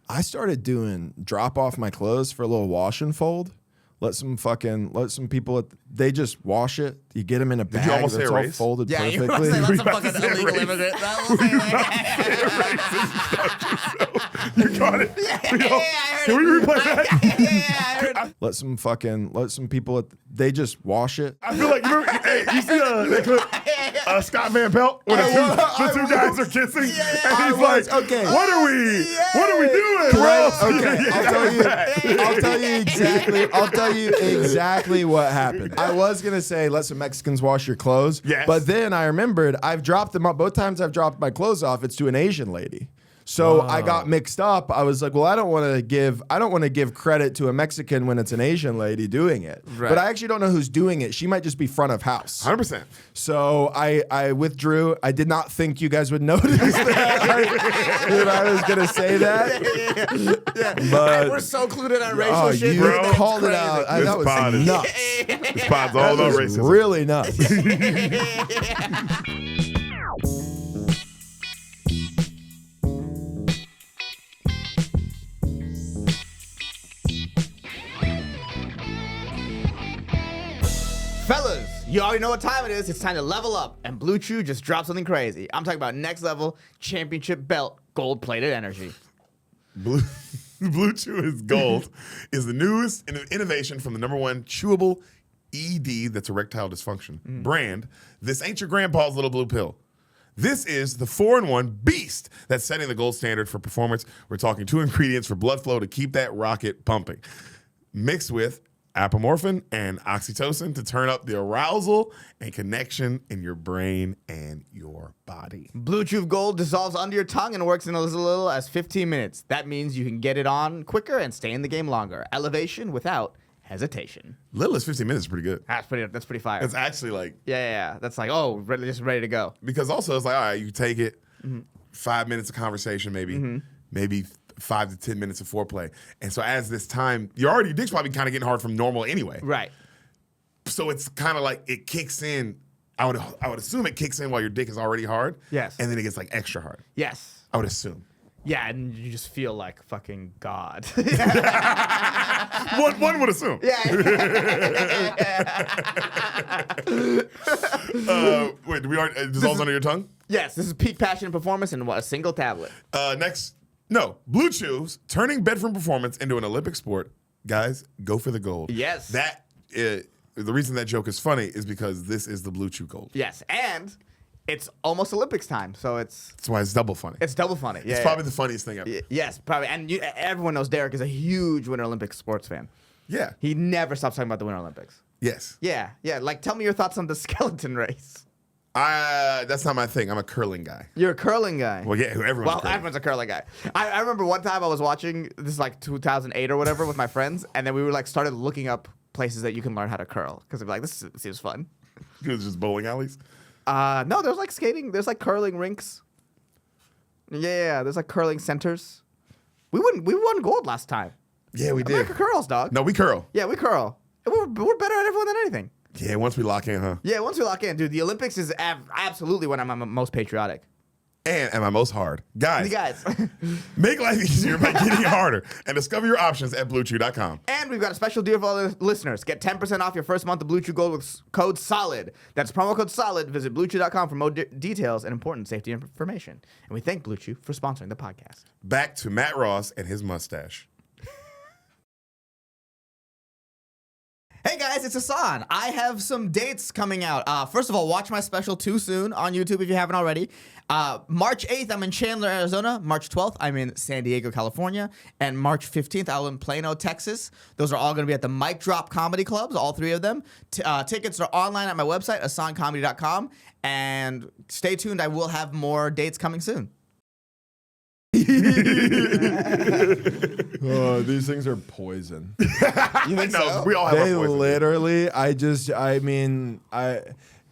I started doing drop off my clothes for a little wash and fold. Let some people, they just wash it. You get them in a bag. Did you almost that's say all race? folded Yeah, perfectly. you let some fucking illegal immigrant. You got it. Can we replay that? I heard. Let some people, they just wash it. I feel like you remember. Hey, you see that clip? Scott Van Pelt when the two guys are kissing, and he's like, okay. What are we doing, bro? Okay, I'll tell you exactly what happened. I was gonna say let some Mexicans wash your clothes, yes. But then I remembered I've dropped them up both times. I've dropped my clothes off. It's to an Asian lady. So I got mixed up. I was like, well, I don't want to give credit to a Mexican when it's an Asian lady doing it. Right. But I actually don't know who's doing it. She might just be front of house. 100%. So I withdrew. I did not think you guys would notice that I was gonna say that. But We're so clued in on racial shit. you bro. called it Crazy. out. This That was pod is- nuts. This pod's all about That was racism. really nuts. Fellas, you already know what time it is. It's time to level up, and Blue Chew just dropped something crazy. I'm talking about next level championship belt gold-plated energy. Blue Chew is Gold is the newest innovation from the #1 chewable ED, that's erectile dysfunction brand. This ain't your grandpa's little blue pill. This is the 4-in-1 beast that's setting the gold standard for performance. We're talking 2 ingredients for blood flow to keep that rocket pumping, mixed with apomorphine and oxytocin to turn up the arousal and connection in your brain and your body. Blue Chew Gold dissolves under your tongue and works in as little as 15 minutes. That means you can get it on quicker and stay in the game longer. Elevation without hesitation. Little as 15 minutes is pretty good. That's pretty fire. It's actually like, Yeah. That's like, oh, just ready to go. because also it's like, all right, you take it, 5 minutes of conversation, maybe 5 to 10 minutes of foreplay. And so as this time, your dick's probably kind of getting hard from normal anyway. Right. So it's kind of like it kicks in. I would assume it kicks in while your dick is already hard. Yes. And then it gets like extra hard. Yes. I would assume. Yeah, and you just feel like fucking God. One would assume. Wait, do we already, it dissolves under your tongue? Yes, this is peak passion and performance in a single tablet. Blue Chews, turning bedroom performance into an Olympic sport. Guys, go for the gold. Yes. The reason that joke is funny is because this is the Blue Chew Gold. Yes, and it's almost Olympics time, so That's why it's double funny. it's double funny. It's probably the funniest thing ever. Yes, probably. And everyone knows Deric is a huge Winter Olympics sports fan. Yeah. He never stops talking about the Winter Olympics. Yes. Yeah. Like, tell me your thoughts on the skeleton race. That's not my thing. I'm a curling guy. You're a curling guy. Well, yeah, everyone's curling. Everyone's a curling guy. I remember one time I was watching, this is like 2008 or whatever, with my friends, and then we were like started looking up places that you can learn how to curl, because we'd be like, this seems fun. It was just bowling alleys. No, there's like skating, there's like curling rinks. Yeah, there's like curling centers. We won gold last time. Yeah, we did. America curls, dog. No, we curl. Yeah, we curl. We're better at everyone than anything. Yeah, once we lock in, huh? Yeah, once we lock in, dude, the Olympics is absolutely when I'm most patriotic. And am I most hard? Guys, You guys. make life easier by getting harder and discover your options at BlueChew.com. And we've got a special deal for all the listeners. Get 10% off your first month of Blue Chew Gold with code SOLID. That's promo code SOLID. Visit BlueChew.com for more details and important safety information. And we thank Blue Chew for sponsoring the podcast. Back to Matt Ross and his mustache. Hey guys, it's Ehsan. I have some dates coming out. First of all, watch my special Too Soon on YouTube if you haven't already. March 8th, I'm in Chandler, Arizona. March 12th, I'm in San Diego, California. And March 15th, I'm in Plano, Texas. Those are all going to be at the Mic Drop Comedy Clubs, all 3 of them. Tickets are online at my website, ehsancomedy.com. And stay tuned, I will have more dates coming soon. Oh, these things are poison. You think so? We all have They our poison. literally,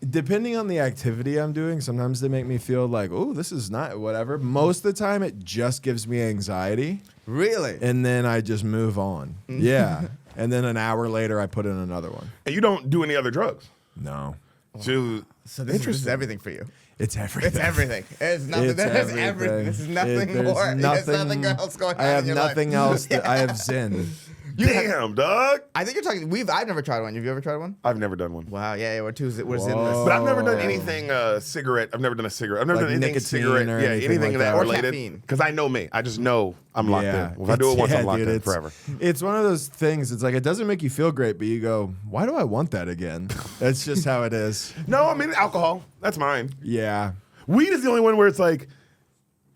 depending on the activity I'm doing, sometimes they make me feel like, oh, this is not whatever. Most of the time, it just gives me anxiety. Really? And then I just move on. Yeah. And then an hour later, I put in another one. And you don't do any other drugs. No. So So this is everything for you. It's everything. It's everything. It's nothing. It's There's everything. This is nothing There's more. There's nothing else going on. I have in your nothing life. else. I have Zen. Damn, dog. I think you're talking. I've never tried one. Have you ever tried one? I've never done one. Wow. Yeah. We're Zen. Whoa. But I've never done anything cigarette. I've never done a cigarette. I've never Like done anything nicotine cigarette. or Yeah, anything anything like that that. Or related. caffeine. Because I know me. I just know I'm locked in. If I do it once, I'm locked in forever. It's one of those things. It's like it doesn't make you feel great, but you go, why do I want that again? That's just how it is. No, I mean alcohol. That's mine. Yeah. Weed is the only one where it's like,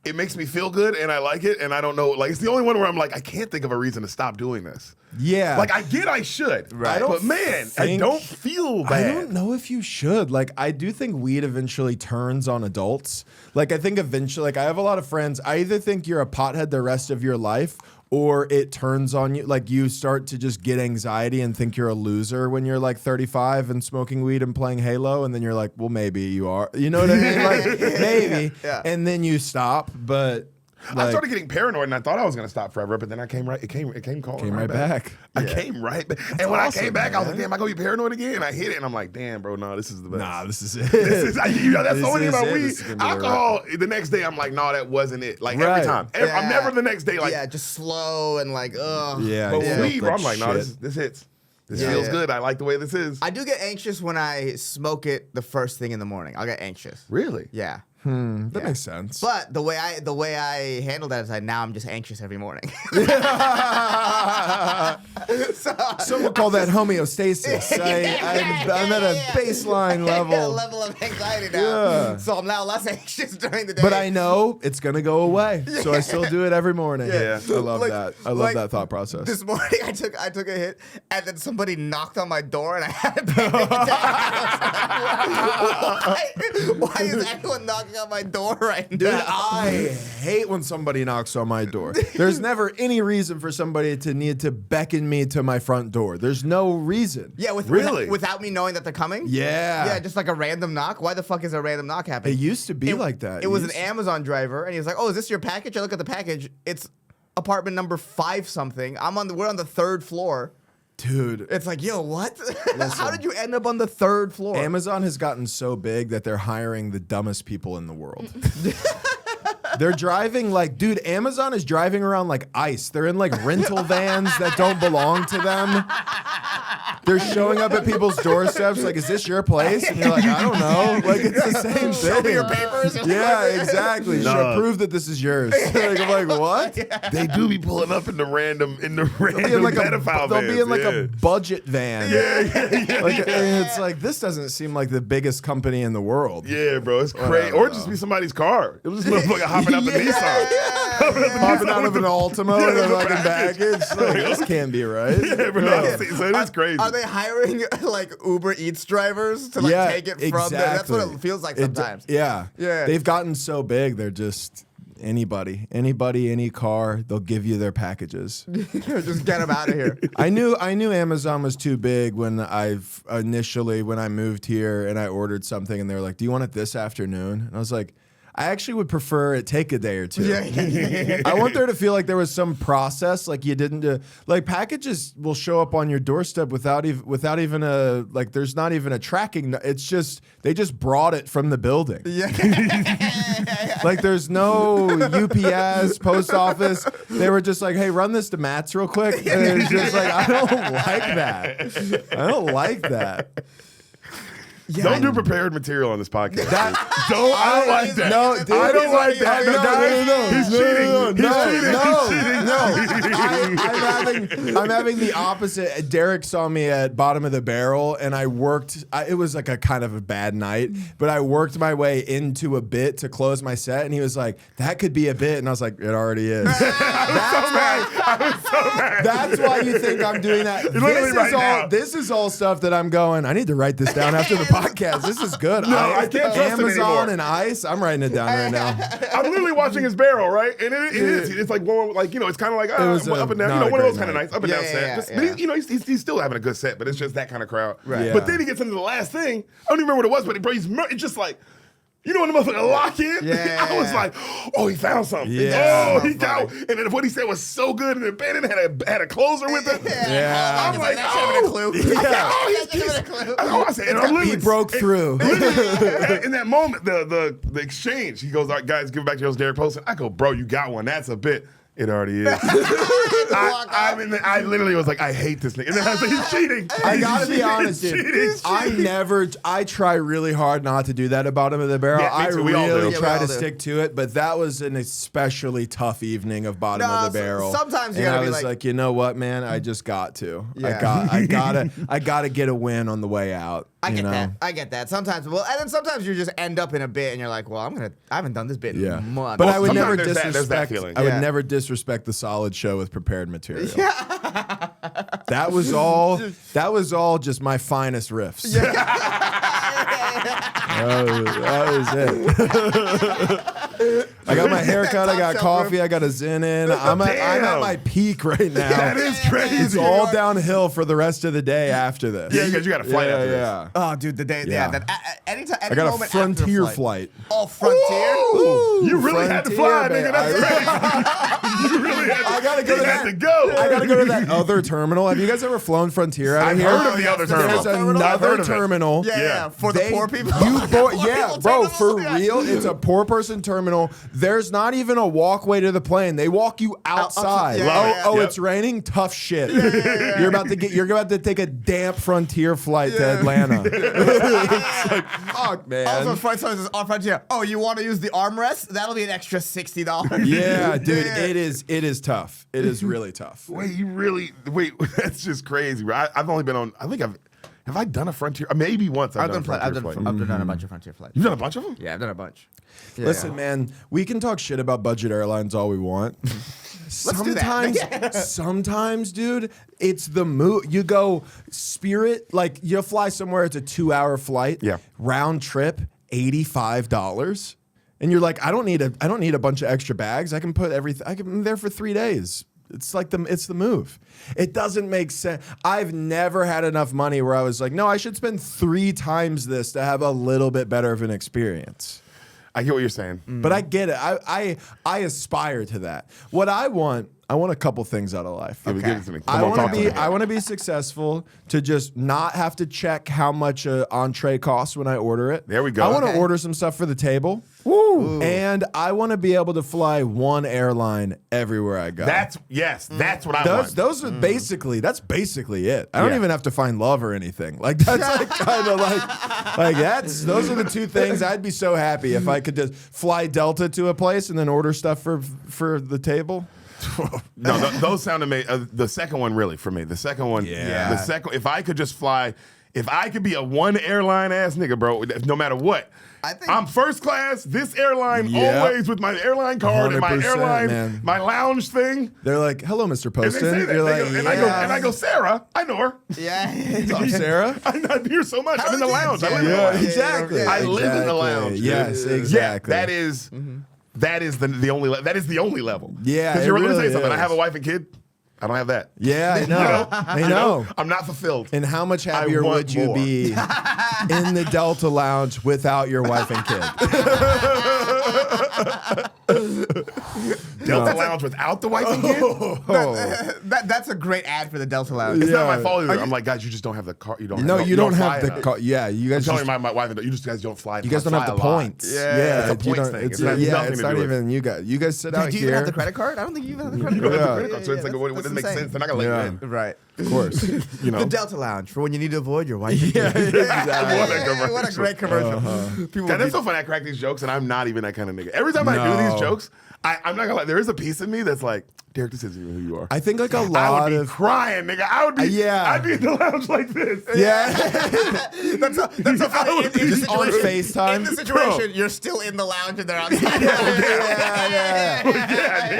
it makes me feel good and I like it and I don't know. Like, it's the only one where I'm like, I can't think of a reason to stop doing this. Yeah. Like, I get I should. Right. But man, I don't feel I bad. don't know if you should. Like, I do think weed eventually turns on adults. Like, I think eventually, like, I have a lot of friends. I either think you're a pothead the rest of your life, or it turns on you. Like, you start to just get anxiety and think you're a loser when you're like 35 and smoking weed and playing Halo. And then you're like, well, maybe you are. You know what I mean? Like, maybe. Yeah. And then you stop. But I started getting paranoid and I thought I was gonna stop forever, but then I came right. It came calling came right back. back. I Yeah. came right back. And when awesome, I came back, I was like, man. damn, I gonna be paranoid again. And I hit it, and I'm like, damn, bro, no, this is the best. Nah, this is it. This is, that's This the only thing is about it. weed. This is gonna be the Alcohol, the next day, I'm like, no, that wasn't it. Like Right. every time. I'm never the next day like, yeah, just slow and like, ugh. Yeah. but yeah. with weed, bro, I'm like, no, Shit. this hits. This Yeah. feels Yeah. good. I like the way this is. I do get anxious when I smoke it the first thing in the morning. I'll get anxious. Really? Yeah. That makes sense. But the way I handle that is now I'm just anxious every morning. Some would call that homeostasis. I'm at a baseline level. A level of anxiety now. Yeah. So I'm now less anxious during the day. But I know it's gonna go away, so I still do it every morning. Yeah. I love Like- that. I love like that thought process. This morning I took a hit, and then somebody knocked on my door, and I had to pay attention. Why is anyone knocking on my door right Dude, now? I hate when somebody knocks on my door. There's never any reason for somebody to need to beckon me to my front door. There's no reason. Yeah, Really? without me knowing that they're coming. Yeah. Yeah, just like a random knock. Why the fuck is a random knock happening? It used to be like that. It was an used- Amazon driver, and he was like, "Oh, is this your package?" I look at the package. It's apartment number 5 something. We're on the 3rd floor. Dude. It's like, yo, what? How did you end up on the 3rd floor? Amazon has gotten so big that they're hiring the dumbest people in the world. They're driving dude, Amazon is driving around like ICE. They're in like rental vans that don't belong to them. They're showing up at people's doorsteps like, is this your place? And you're like, I don't know. Like, it's the same thing. Show me your papers. Yeah, exactly. Nah. Show prove that this is yours. Like, I'm like, what? They do be pulling up in the random They'll be in like pedophile they'll be in like vans, a budget van. Like, and it's like, this doesn't seem like the biggest company in the world. Yeah, bro, it's crazy. Or just be somebody's car. It was just motherfucker hopping out the Nissan. Popping out of an Ultimo and they're like in baggage. Like, this can't be right. Yeah, bro. So it is crazy. Are they hiring like Uber Eats drivers to take it from there? That's what it feels like sometimes. Yeah. Yeah. They've gotten so big, they're just anybody, any car, they'll give you their packages. Just get them out of here. I knew Amazon was too big when I moved here and I ordered something and they were like, "Do you want it this afternoon?" And I was like, I actually would prefer it take a day or two. I want there to feel like there was some process, like you didn't do, like packages will show up on your doorstep without even a, like there's not even a tracking. It's just, they just brought it from the building. Like there's no UPS, post office. They were just like, hey, run this to Matt's real quick. And it was just like, I don't like that. I don't like that. Yeah, Don't do prepared material on this podcast. That- I don't like that. No, dude, I don't like that. No, He's cheating. I'm having the opposite. Derek saw me at Bottom of the Barrel, and I worked. It was like a kind of a bad night, but I worked my way into a bit to close my set, and he was like, "That could be a bit," and I was like, "It already is." That's why you think I'm doing that. Literally right now. This is all stuff that I'm going, I need to write this down after the podcast. This is good. No, I can't trust it Amazon anymore. and ICE. I'm writing it down right now. I'm literally watching his barrel, right? And it is. It's like going, like, you know, it's kind of like was up and down. You not know, a one of those great kind of night. nights, up and down set. Just, but he, you know, he's still having a good set, but it's just that kind of crowd. Right. Yeah. But then he gets into the last thing. I don't even remember what it was, but bro, it's just like, You know when the motherfucker lock in? Yeah. I was like, oh, he found something. Yeah. Oh, he got. And then what he said was so good. And then Bannon had a closer with it. Yeah. I'm like, that should have been a oh. clue. Yeah. Oh, That should have been a clue. I said, and I'm literally, He broke through. in that moment, the exchange, he goes, all right, guys, give it back to Deric Poston. I go, bro, you got one. That's a bit. It already is. I literally was like, I hate this nigga. And then I was like, he's cheating. I gotta He's be honest, cheating. dude. I try really hard not to do that at bottom of the barrel. Yeah, me I too. We all do. really Yeah, we try all to do. stick to it, but that was an especially tough evening of bottom No, of the barrel. sometimes you and gotta I be was like, you know what, man? I just got to. Yeah. I gotta get a win on the way out. I get you know? that. I get that. Sometimes, well, and then sometimes you just end up in a bit, and you're like, well, I haven't done this bit in Yeah, months. but I would sometimes never there's that disrespect. feeling. I would Yeah. never disrespect the solid show with prepared material. That was all. That was all just my finest riffs. That was it. I got my haircut. I got coffee. I got a Zen in. I'm at my peak right now. That is crazy. It's all downhill for the rest of the day after this. Yeah, because you got a flight after this. Yeah. Oh, dude, the day, Yeah. anytime, any I got a moment after Frontier the flight. Oh, Frontier. Ooh, you really had to fly, Frontier, nigga. That's crazy. You really had to, I gotta go to you had that. to go. I gotta go to that other terminal. Have you guys ever flown Frontier out of I've here? heard of the other There's terminal. I've heard another of it. terminal. Yeah, for the poor people. Yeah, bro, terminal? for Yeah. real. It's a poor person terminal. There's not even a walkway to the plane. They walk you outside. yeah, yeah. Oh, Yep. it's raining? Tough shit. You're about to take a damp Frontier flight to Atlanta. It's like, fuck, man. Also, flight services on Frontier. Oh, you want to use the armrest? That'll be an extra $60. Yeah, dude, it is tough. It is really tough. Wait, that's just crazy, bro. I've only been on, have I done a Frontier? Maybe once I've done a Frontier flight. I've done a bunch of Frontier flights. You've done a bunch of them? Yeah, I've done a bunch. Yeah. Listen, man, we can talk shit about budget airlines all we want. do that. Sometimes, dude, it's the move. You go Spirit, like you fly somewhere. It's a 2-hour flight. Yeah. Round trip, $85, and you're like, I don't need a bunch of extra bags. I can put everything. I'm there for 3 days. It's like it's the move. It doesn't make sense. I've never had enough money where I was like, no, I should spend 3 times this to have a little bit better of an experience. I get what you're saying. But I get it. I aspire to that. What I want a couple things out of life. Give it to me. I Come on, talk to me. want to be successful, to just not have to check how much an entree costs when I order it. There we go. I want to Okay. order some stuff for the table. Woo. And I want to be able to fly one airline everywhere I go. That's what I want. Those are that's basically it. I don't Yeah. even have to find love or anything. Like that's like kind of like those are the 2 things. I'd be so happy if I could just fly Delta to a place and then order stuff for the table. No, those sound amazing. The second one, really, for me. The second one, Yeah. The second, if I could just fly, if I could be a one airline ass nigga, bro, no matter what. I think- I'm first class. This airline Yep. always with my airline card and my 100%, airline, man. my lounge thing. They're like, "Hello, Mr. And they Poston." say that. You're They like, go- yeah. and I go, Sarah, I know her. Yeah. What's up, Sarah? I'm not here so much. I'm in the is it? lounge. I live in the Yeah, lounge. exactly. I live in the Exactly. lounge. dude. Yes, Yeah, exactly. that is the only that is the only level. Yeah, Because it let me tell you really something. I is. have a wife and kid. I don't have that. Yeah, I know. I know. I'm not fulfilled. And how much happier want would you more. be in the Delta Lounge without your wife and kid? Delta Lounge without the wife and kid? That's a great ad for the Delta Lounge. It's not my Yeah. fault either. I'm like, guys, you just don't have the car. You don't. No, you don't fly have the enough. car. Yeah, you I'm guys telling just, my wife, you guys don't fly. you guys don't have the fly a lot. points. Yeah, it's a you points don't- thing. It's, It has yeah, nothing it's to not do with it. even you guys. You guys sit out Do you here. even have the credit card? I don't think you even have the credit You card. don't have Yeah. the credit card, so it's like, what that's doesn't make insane. sense. They're not gonna let Yeah. you in. Right. Of course. You know. The Delta Lounge for when you need to avoid your wife. Yeah, What exactly. a great commercial. People God, would that's be- so funny. I crack these jokes, and I'm not even that kind of nigga. Every time I do No. these jokes, I'm not gonna lie. There is a piece of me that's like, Deric, this isn't who you are. I think like a I lot would be of crying, nigga. I would be. Yeah. I'd be in the lounge like this. yeah. That's so funny. In the Just on situation- FaceTime. In the situation, you're still in the lounge and they're outside. yeah.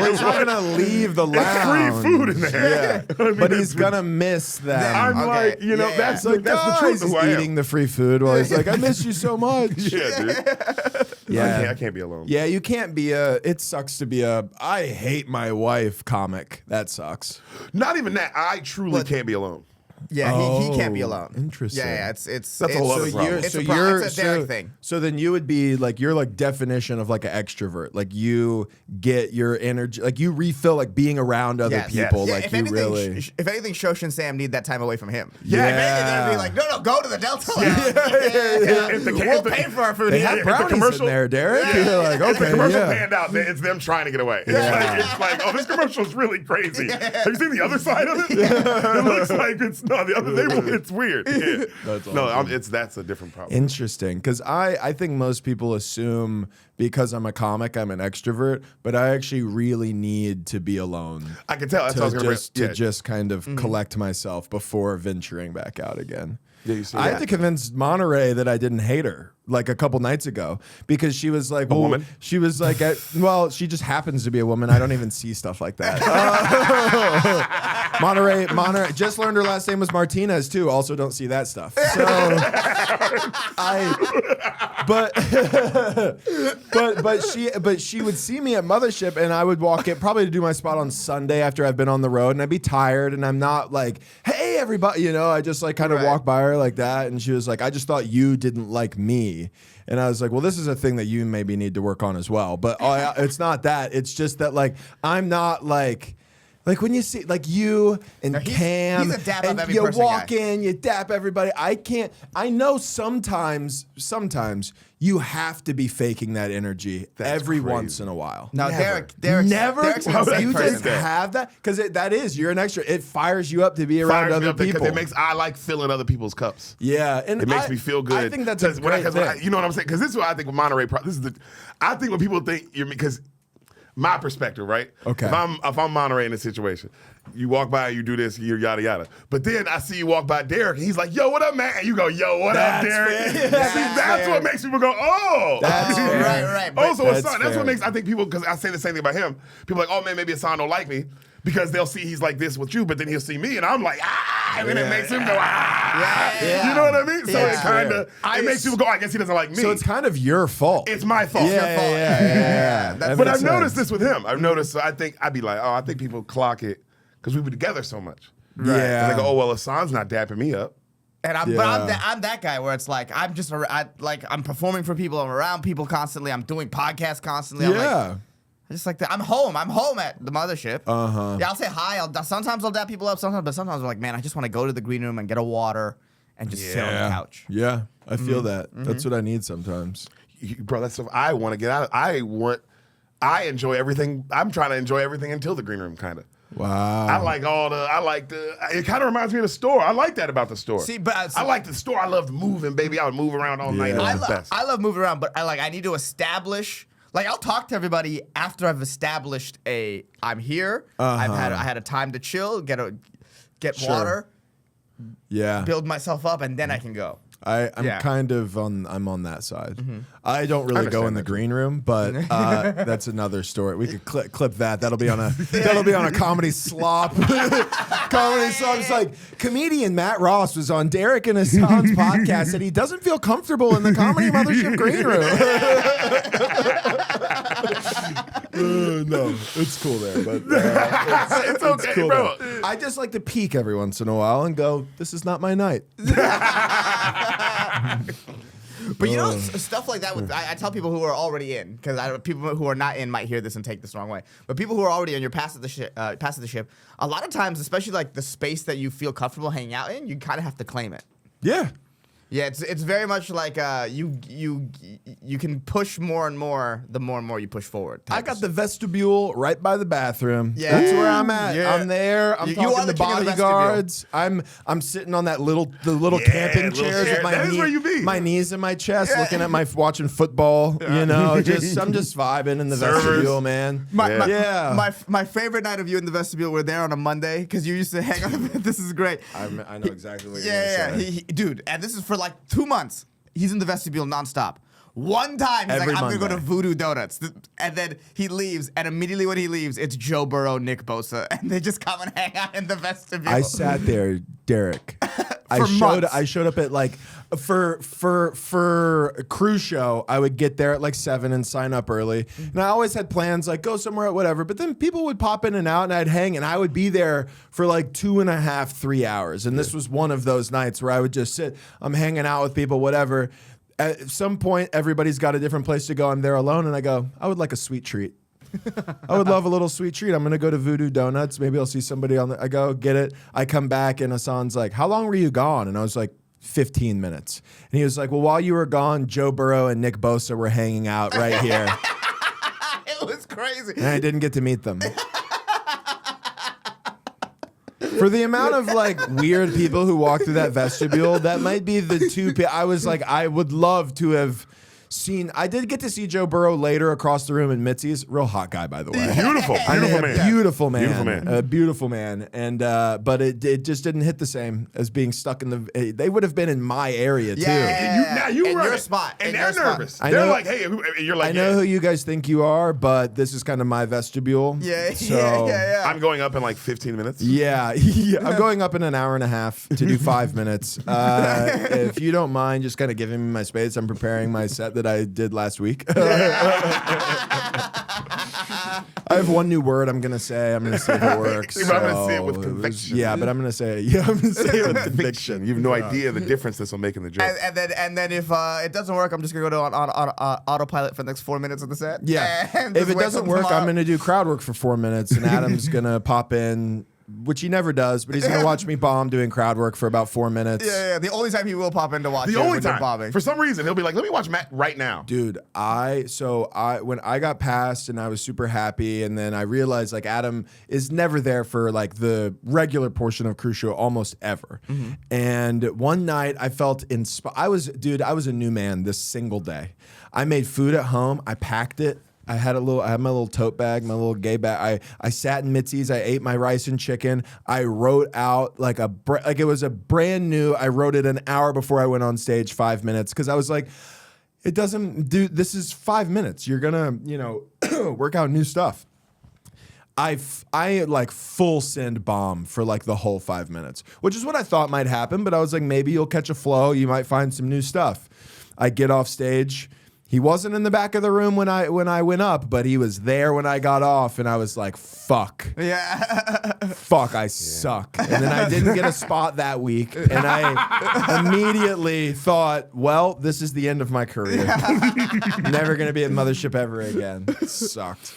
Well, he's not gonna leave the lounge. Free food in there. Yeah, I mean, but that's he's gonna miss them. I'm Okay, like, you know, yeah. that's Like, that's the guys, truth of he's who I eating am. the free food while he's like, I miss you so much. Yeah, dude. Yeah. I can't be alone. Yeah, you can't be it sucks to be I hate my wife comic. That sucks. Not even that. I truly can't be alone. Yeah, he can't be alone. Interesting. Yeah, it's That's a whole other problem. It's a Deric thing. So then you would be like you're like definition of like an extrovert. Like you get your energy, like you refill like being around other people. Yeah, Like if you anything, really. if anything, Shosh and Sam need that time away from him. Yeah. If anything, they'd be like, no, go to the Delta. We'll pay for our food. They here. have brownies commercial- in there, Derek. You're like, If the okay, commercial yeah. panned out, it's them trying to get away. It's like, oh, this commercial is really crazy. Have you seen the other side of it? It looks like it's no the other. It's weird. Yeah. That's No, awesome. that's a different problem. Interesting, because I think most people assume because I'm a comic, I'm an extrovert, but I actually really need to be alone. I can tell. That's what I was To gonna just, bring. to just kind of collect myself before venturing back out again. Yeah, you see I that. had to convince Monterey that I didn't hate her like a couple nights ago because she was like, well, woman? She was like, well, she just happens to be a woman. I don't even see stuff like that. Monterey, just learned her last name was Martinez too. Also don't see that stuff. So but she would see me at Mothership and I would walk in probably to do my spot on Sunday after I've been on the road and I'd be tired and I'm not like, hey everybody, you know, I just like kind of walk by her like that and she was like, I just thought you didn't like me. And I was like, well, this is a thing that you maybe need to work on as well. But it's not that. It's just that like I'm not like when you see like you and Cam he's a dap up and every you person walk guy. in, you dap everybody. I know sometimes you have to be faking that energy every crazy. once in a while. No, Never. Derek's Never. an insane You person. just have that because that is you're an extra. It fires you up to be around Fires me other up because people. I like filling other people's cups. Yeah, and It makes me feel good. I think that's a 'Cause when I- great 'cause when I- thing. you know what I'm saying? Because this is what I think with Monterey. I think when people think you're because my perspective, right? Okay. If I'm Monterey in this situation, you walk by, you do this, you're yada yada. But then I see you walk by Derek, and he's like, "Yo, what up, man?" And you go, "Yo, what up, That's Derek?" fair. That's what makes people go, "Oh, That's fair. Right. Oh, so That's Ehsan, that's fair. what makes I think people because I say the same thing about him. People are like, "Oh man, maybe Ehsan don't like me." Because they'll see he's like this with you, but then he'll see me, and I'm like, and then it makes him go, Yeah. You know what I mean? So Yeah. it kind of it makes people go, I guess he doesn't like me. So it's kind of your fault. It's my fault. yeah. That But makes I've noticed sense. this with him. I've noticed, so I think, I'd be like, I think people clock it because we were together so much. Yeah. And they go, oh, well, Ehsan's not dapping me up. And Yeah. I'm that guy where it's like I'm performing for people, I'm around people constantly, I'm doing podcasts constantly. I'm like, Yeah. just like that. I'm home at the Mothership. Yeah, I'll say hi. Sometimes I'll dap people up. Sometimes I'm like, man, I just want to go to the green room and get a water and just sit on the couch. Yeah, I feel that. That's what I need sometimes. Bro, that's stuff I want to get out of. I enjoy everything. I'm trying to enjoy everything until the green room, kind of. Wow. It kind of reminds me of the store. I like that about the store. See, but I like the store. I love moving, baby. I would move around all night. Yeah. It was the best. I love moving around, but I need to establish. Like I'll talk to everybody after I've established I'm here. I had a time to chill, get Sure. water, Yeah. build myself up, and then I can go. I'm Yeah. kind of I'm on that side. I don't really go understand in the that. green room, but that's another story. We could clip that. That'll be on a comedy slop. Comedy slop. It's like comedian Matt Ross was on Deric and Ehsan's podcast, and he doesn't feel comfortable in the comedy mothership green room. No, it's cool there, but It's okay, cool bro. there. I just like to peek every once in a while and go, "This is not my night." But you know, stuff like that. I tell people who are already in, because people who are not in might hear this and take this the wrong way. But people who are already in, you're past the ship. A lot of times, especially like the space that you feel comfortable hanging out in, you kind of have to claim it. Yeah. Yeah, it's very much like you can push more and more the more and more you push forward. I got the vestibule right by the bathroom. Yeah. That's where I'm at. Yeah. I'm there. I'm You talking are to the king of the bodyguards. I'm sitting on that little Yeah, camping little chairs chair. with my That is where you be. my knees in my chest, looking at watching football. You know, I'm just vibing in the Servers. vestibule, man. My favorite night of you in the vestibule were there on a Monday because you used to hang on. This is great. I know exactly what you're Yeah. gonna say. Dude, and this is for like 2 months. He's in the vestibule nonstop. One time, he's Every like, I'm going to go to Monday. Voodoo Donuts. And then he leaves, and immediately when he leaves, it's Joe Burrow, Nick Bosa, and they just come and hang out in the vestibule. I sat there, Derek. I showed up at like for a cruise show, I would get there at like 7 and sign up early. And I always had plans like go somewhere, whatever. But then people would pop in and out and I'd hang and I would be there for like 2.5, 3 hours. And this was one of those nights where I would just sit, I'm hanging out with people, whatever. At some point, everybody's got a different place to go. I'm there alone and I go, I would like a sweet treat. I would love a little sweet treat. I'm going to go to Voodoo Donuts. Maybe I'll see somebody on the, I go get it. I come back and Ehsan's like, how long were you gone? And I was like, 15 minutes. And he was like, well, while you were gone, Joe Burrow and Nick Bosa were hanging out right here. It was crazy. And I didn't get to meet them. For the amount of like weird people who walk through that vestibule, that might be the two. I was like, I would love to have seen. I did get to see Joe Burrow later across the room in Mitzi's. Real hot guy, by the way. Beautiful man. Beautiful man. Beautiful man. Beautiful man. And but it just didn't hit the same as being stuck in the. They would have been in my area too. Yeah. You in run your it. spot. And In they're your nervous. spot. They're like, hey, you're like, I know who you guys think you are, but this is kind of my vestibule. Yeah. So I'm going up in like 15 minutes. Yeah, I'm going up in an hour and a half to do 5 minutes. If you don't mind just kind of giving me my space, I'm preparing my set that I did last week. I have one new word I'm gonna say. I'm gonna see if it works. But I'm gonna say it with conviction. Yeah, but I'm gonna say it with conviction. You have no idea the difference this will make in the joke. And then if it doesn't work, I'm just gonna go to on autopilot for the next 4 minutes of the set. Yeah. And If just it wait doesn't till work, tomorrow. I'm gonna do crowd work for 4 minutes, and Adam's gonna pop in, which he never does, but he's gonna watch me bomb doing crowd work for about 4 minutes. Yeah. The only time he will pop in to watch The it only when you're time, bombing. for some reason, he'll be like, let me watch Matt right now. Dude, when I got passed and I was super happy, and then I realized like Adam is never there for like the regular portion of cruise show almost ever. And one night I felt inspired. I was a new man this single day. I made food at home. I packed it. I had my little tote bag, my little gay bag. I sat in Mitzi's. I ate my rice and chicken. I wrote out like it was a brand new. I wrote it an hour before I went on stage, 5 minutes, because I was like, it doesn't do. This is 5 minutes. You're gonna work out new stuff. I like full send bomb for like the whole 5 minutes, which is what I thought might happen. But I was like, maybe you'll catch a flow. You might find some new stuff. I get off stage. He wasn't in the back of the room when I went up, but he was there when I got off, and I was like, fuck. Yeah. Fuck, I suck. And then I didn't get a spot that week, and I immediately thought, well, this is the end of my career. Never gonna be at Mothership ever again. It sucked.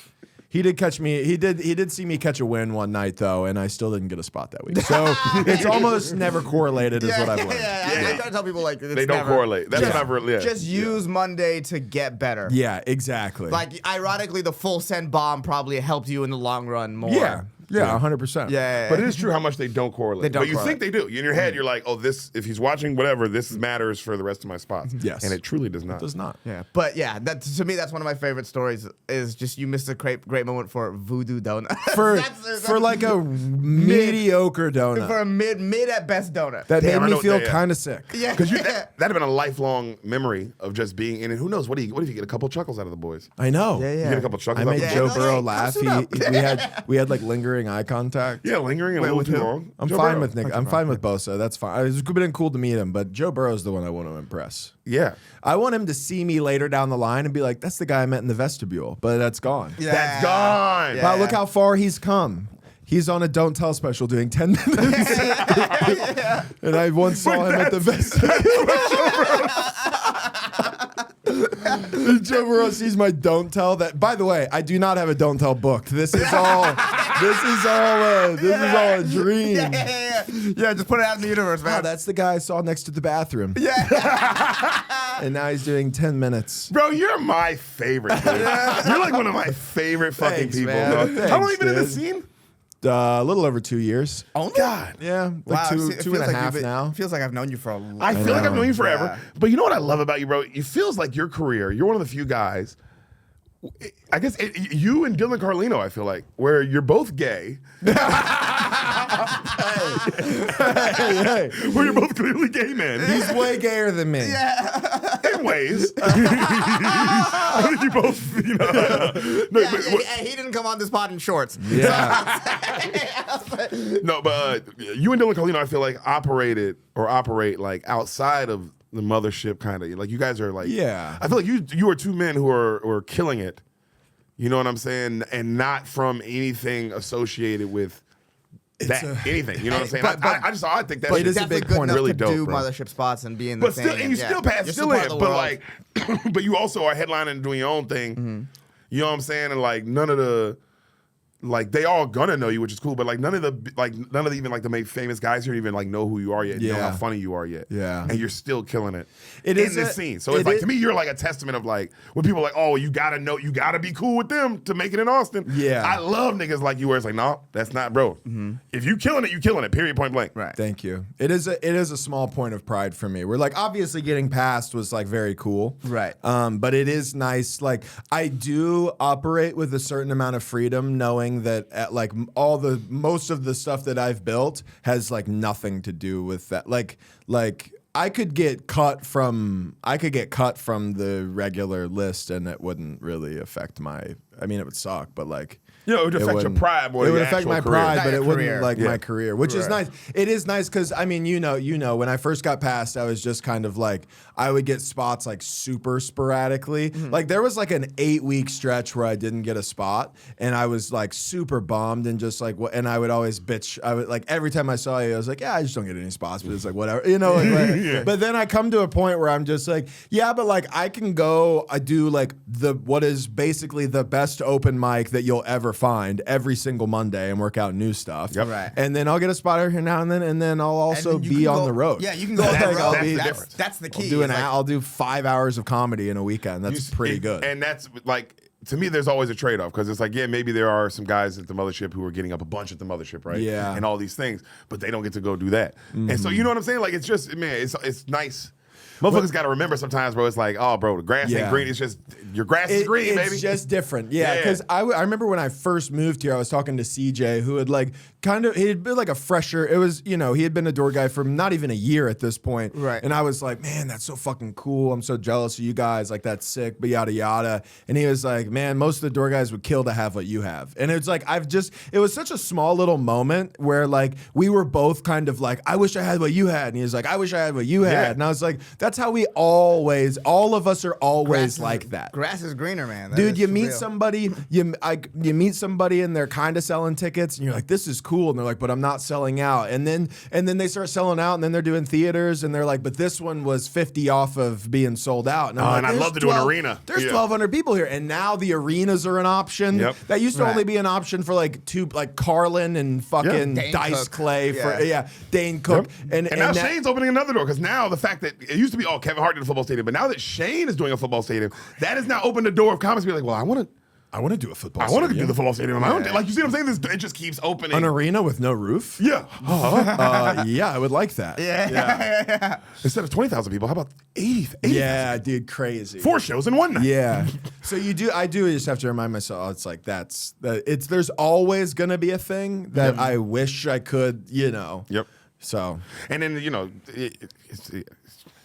He did catch me. He did see me catch a win one night though, and I still didn't get a spot that week. So it's almost never correlated, is what I've learned. I try to tell people like it's They don't never- correlate. That's what I've really. Just use Monday to get better. Yeah, exactly. Like ironically, the full send bomb probably helped you in the long run more. yeah, 100%. Yeah. But it is true how much they don't correlate. They don't but you correlate. think they do. In your head, you're like, oh, this. If he's watching whatever, this matters for the rest of my spots. Yes. And it truly does not. It does not. Yeah, but yeah, that to me that's one of my favorite stories. Is just you missed a great moment for Voodoo Donut. For like a mediocre donut. for a mid at best donut. That Damn, I made me know- feel yeah, yeah. kind of sick. yeah, Because that'd have been a lifelong memory of just being in it. Who knows? What if you get a couple chuckles out of the boys? I know. Yeah, You yeah. get a couple chuckles I out of made the Joe boys? no, Burrow hey, laugh. come suit We had like lingering eye contact. Yeah, lingering a little with too who? long. I'm Joe fine Burrow. with Nick. I'm fine with Bosa. That's fine. It's been cool to meet him, but Joe Burrow's the one I want to impress. Yeah. I want him to see me later down the line and be like, "That's the guy I met in the vestibule," but that's gone. Yeah. That's gone. Yeah. Wow, look how far he's come. He's on a Don't Tell special doing 10 minutes. And I once saw him at the vestibule. Joe Burrow sees my Don't Tell. That, by the way, I do not have a Don't Tell booked. This is all a dream. Yeah, just put it out in the universe, man. Wow, that's the guy I saw next to the bathroom. yeah. And now he's doing 10 minutes. Bro, you're my favorite, dude. You're like one of my favorite fucking Thanks, people. man. Bro. Thanks, How long have you been in the dude. scene? A little over 2 years. Only? God. Yeah, like Wow, two it and feels a like half you've been- now. Feels like I've known you for a long I feel like I've known you forever. Yeah. But you know what I love about you, bro? It feels like your career, you're one of the few guys, I guess you and Dylan Carlino, I feel like, where you're both gay. Hey. Where you're both clearly gay men. He's way gayer than me. In ways. I think you both, No, Yeah, he didn't come on this pod in shorts. Yeah. No, but you and Dylan Colino, I feel like operate like outside of the mothership kind of. Like you guys are like, Yeah. I feel like you are two men who are killing it. You know what I'm saying? And not from anything associated with anything. You know what I'm saying? I think that but shit it is a Definitely big good point enough really to dope, do bro. mothership spots and be in the But thing. still, and you still pass You're still in, part of the but world. like, but you also are headlining and doing your own thing. You know what I'm saying? And like none of the, like they all gonna know you, which is cool. But like none of the even like the main famous guys here even like know who you are yet. Know how funny you are yet. Yeah. And you're still killing it. It in is this scene. So it's like to me, you're like a testament of like when people are like, oh, you gotta know, you gotta be cool with them to make it in Austin. Yeah. I love niggas like you where it's like, no, that's not, bro. If you killing it, you killing it. Period. Point blank. Right. Thank you. It is a small point of pride for me. We're like obviously getting past was like very cool. Right. But it is nice. Like I do operate with a certain amount of freedom, knowing that at like most of the stuff that I've built has like nothing to do with that. Like I could get cut from the regular list and it wouldn't really affect my. I mean, it would suck, but like. You know, it would affect your wouldn't- pride more It than would your affect actual my career. pride, Not but your it wouldn't career. like my career, which is Right. nice. It is nice because I mean, you know, when I first got passed, I was just kind of like I would get spots like super sporadically. Like there was like an 8-week stretch where I didn't get a spot, and I was like super bummed and just like what. And I would always bitch. I would like every time I saw you, I was like, yeah, I just don't get any spots, but it's like whatever, you know. Like, But then I come to a point where I'm just like, yeah, but like I can go. I do like what is basically the best open mic that you'll ever find every single Monday and work out new stuff. Yep. Right. And then I'll get a spot here now and then I'll also And you be can on go- the road. Yeah, you can go on the That's- road. that's the That's, difference. that's the key. Do It's like- I'll do 5 hours of comedy in a weekend. That's pretty good. And that's like, to me, there's always a trade-off because it's like, yeah, maybe there are some guys at the mothership who are getting up a bunch at the mothership, right? Yeah. And all these things, but they don't get to go do that. And so, you know what I'm saying? Like, it's just, man, it's nice. Motherfuckers got to remember sometimes, bro. It's like, oh, bro, the grass ain't green. It's just your grass is green, it's baby. just different. Yeah, because I remember when I first moved here, I was talking to CJ, who had like he had been like a fresher. It was, you know, he had been a door guy for not even a year at this point. Right. And I was like, man, that's so fucking cool. I'm so jealous of you guys. Like, that's sick, but yada, yada. And he was like, man, most of the door guys would kill to have what you have. And it's like, it was such a small little moment where like we were both kind of like, I wish I had what you had. And he was like, I wish I had what you had. Yeah. And I was like, that's how we all of us are always like that. Grass is greener, man. That Dude, is you for meet real. somebody, you meet somebody and they're kind of selling tickets, and you're like, this is cool, and they're like, but I'm not selling out, and then they start selling out, and then they're doing theaters, and they're like, but this one was 50 off of being sold out, and I'm like, and I'd "There's love to do an 12 arena." There's Yeah. 1,200 people here, and now the arenas are an option. Yep. That used to Right. only be an option for like Carlin and fucking Dane Dice Cook. Clay for Yeah. Dane Cook, And now that- Shane's opening another door because now the fact that it used to be, oh, Kevin Hart did a football stadium, but now that Shane is doing a football stadium, that has now opened the door of comics to be like, well, I want to do a football. I want to do the football stadium. Like, you see what I'm saying? It just keeps opening. an arena with no roof. Yeah. Yeah, I would like that. Yeah. Instead of 20,000 people, how about 80,000? Yeah, dude, crazy. 4 shows in one night. Yeah. So I do just have to remind myself, it's like there's always gonna be a thing that I wish I could, you know. Yep. So And then, you know, it's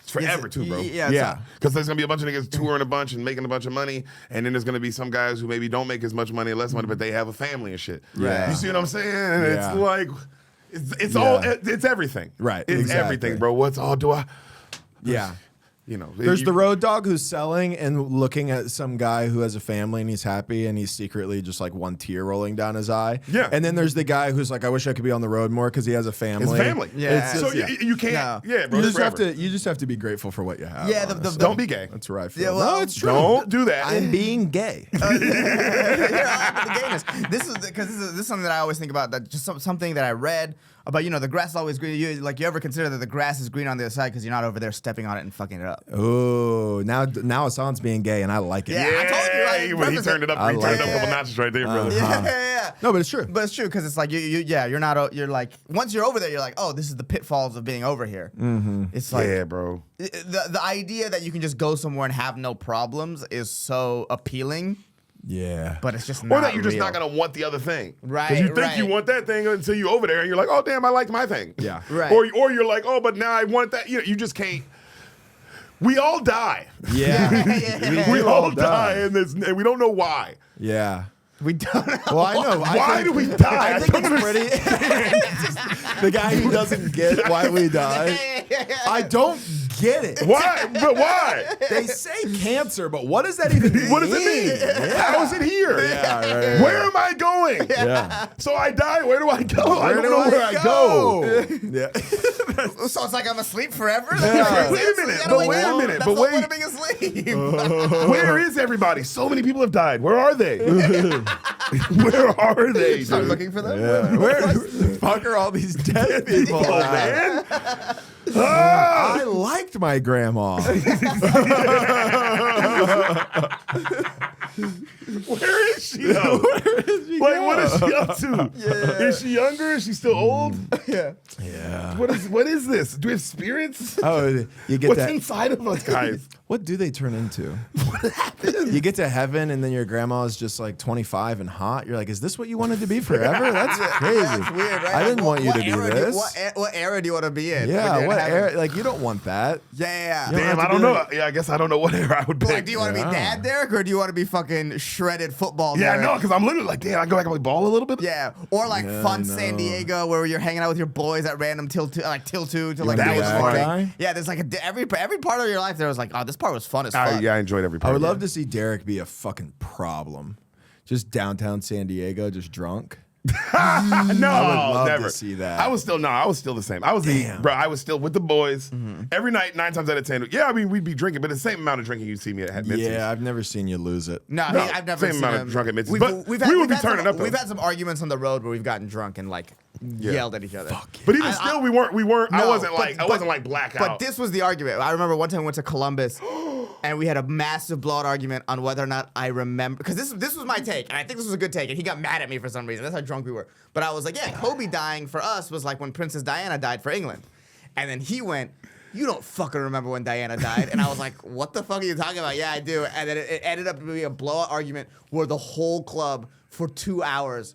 forever too, bro. Yeah. yeah. Because there's gonna be a bunch of niggas touring a bunch and making a bunch of money, and then there's gonna be some guys who maybe don't make as much money or less money, but they have a family and shit. Yeah. You see what I'm saying? And Yeah. it's like, it's Yeah. all, it's everything. Right, It's exactly. everything, bro. What's all do I? Yeah. You know, There's the road dog who's selling and looking at some guy who has a family and he's happy and he's secretly just like one tear rolling down his eye. Yeah. And then there's the guy who's like, I wish I could be on the road more because he has a family. His family. Yeah. It's So just- you can't. No. Yeah, bro. you it's just have forever. to. You just have to be grateful for what you have. Yeah, honestly. Don't be gay. That's where I feel. Yeah, well, no, it's true. Don't do that. I'm being gay. The gayness. This is because this is something that I always think about. That just something that I read about. You know, the grass is always green. You ever consider that the grass is green on the other side because you're not over there stepping on it and fucking it up. Oh, now Hassan's being gay and I like it. Yeah. I told you, like, he represent- turned it up. I He like turned up a it. couple notches right there, brother. Yeah. No, but it's true. But it's true because it's like you're not you're like once you're over there you're like, oh, this is the pitfalls of being over here. Mm-hmm. It's like Yeah, bro. the idea that you can just go somewhere and have no problems is so appealing, Yeah. but it's just not Or that you're just real. not gonna want the other thing, Right, Because you think you right. want that thing until you over there and you're like, oh damn, I liked my thing. Yeah. Right. Or you're like, oh, but now I want that. You know, you just can't. We all die. Yeah. We all die, and we don't know why. Yeah. We don't know. Well, I know. Why do we die? I think it's pretty. The guy who doesn't get why we die. I don't get it. Why? But why? They say cancer, but what does that even mean? What does it mean? Yeah. How is it here? Yeah, right. Where am I going? Yeah. So I die. Where do I go? I Where don't do know where I go. Yeah. So it's like I'm asleep forever? Yeah. Wait a minute, but wait a minute, but wait. That's being asleep. Where is everybody? So many people have died. Where are they? Where are they? Start Dude? looking for them? Yeah. Where the fuck are all these dead people? Oh, at? man. Ah! I liked my grandma. Where is she though? What is she up to? Yeah. Is she younger? Is she still old? Yeah. Yeah. What is this? Do we have spirits? Oh, you get What's that. inside of us, guys? What do they turn into? You get to heaven and then your grandma is just like 25 and hot. You're like, is this what you wanted to be forever? That's crazy. That's weird, right? I didn't Like, want you to be this. What era do you want to be in? when Yeah, you're in what heaven? era? Like, you don't want that. Yeah. You don't Damn, have to I don't be know. like- Yeah, I guess I don't know what era I would pick. Like, do you want to be Yeah. Dad Derek or do you want to be fucking shredded football Yeah, Derek? no, because I'm literally like, damn, I go back and play ball a little bit. Yeah, or like Yeah, fun I San know. Diego where you're hanging out with your boys at random till two to like wanna 3 be in the that morning. guy? Yeah, there's like every part of your life there was like, oh, this part was fun as fuck. Yeah, I enjoyed every I part. would love to see Derek be a fucking problem. Just downtown San Diego, just drunk. No, I would love never to see that. I was still the same. I was I was still with the boys every night, 9 times out of 10. Yeah, I mean we'd be drinking, but the same amount of drinking you'd see me at Mitzi's. Yeah, I've never seen you lose it. No, No, I've never same seen amount of him. drunk at Mitzi's, We've- but we've we had- would we've be had turning some- up, though. We've had some arguments on the road where we've gotten drunk and like yelled at each other. But even still, we weren't. I No, wasn't but- like blackout. But this was the argument. I remember one time we went to Columbus and we had a massive blowout argument on whether or not I remember. Because this was my take, and I think this was a good take, and he got mad at me for some reason. That's how drunk we were. But I was like, yeah, Kobe dying for us was like when Princess Diana died for England. And then he went, you don't fucking remember when Diana died. And I was like, what the fuck are you talking about? Yeah, I do. And then it ended up being a blowout argument where the whole club for 2 hours,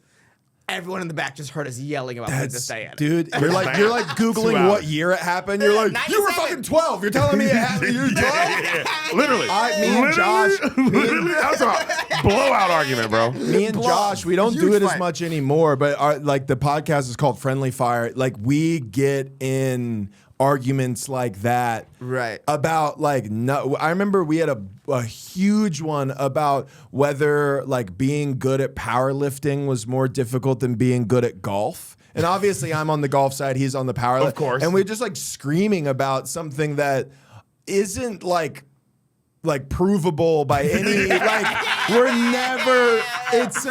everyone in the back just heard us yelling about Princess Diana. Dude, you're like Googling 2 what hours. year it happened. You're like, you were 97. fucking 12. You're telling me it happened. You're 12. Yeah. Literally. Me and Josh, Literally, that's a blowout argument, bro. me and Josh, we don't do Huge it as fight. much anymore, but like the podcast is called Friendly Fire. Like we get in arguments like that. Right. About like no, I remember we had a huge one about whether like being good at powerlifting was more difficult than being good at golf. And obviously I'm on the golf side, he's on the powerlifting. Of course. And we're just like screaming about something that isn't like provable by any like we're never it's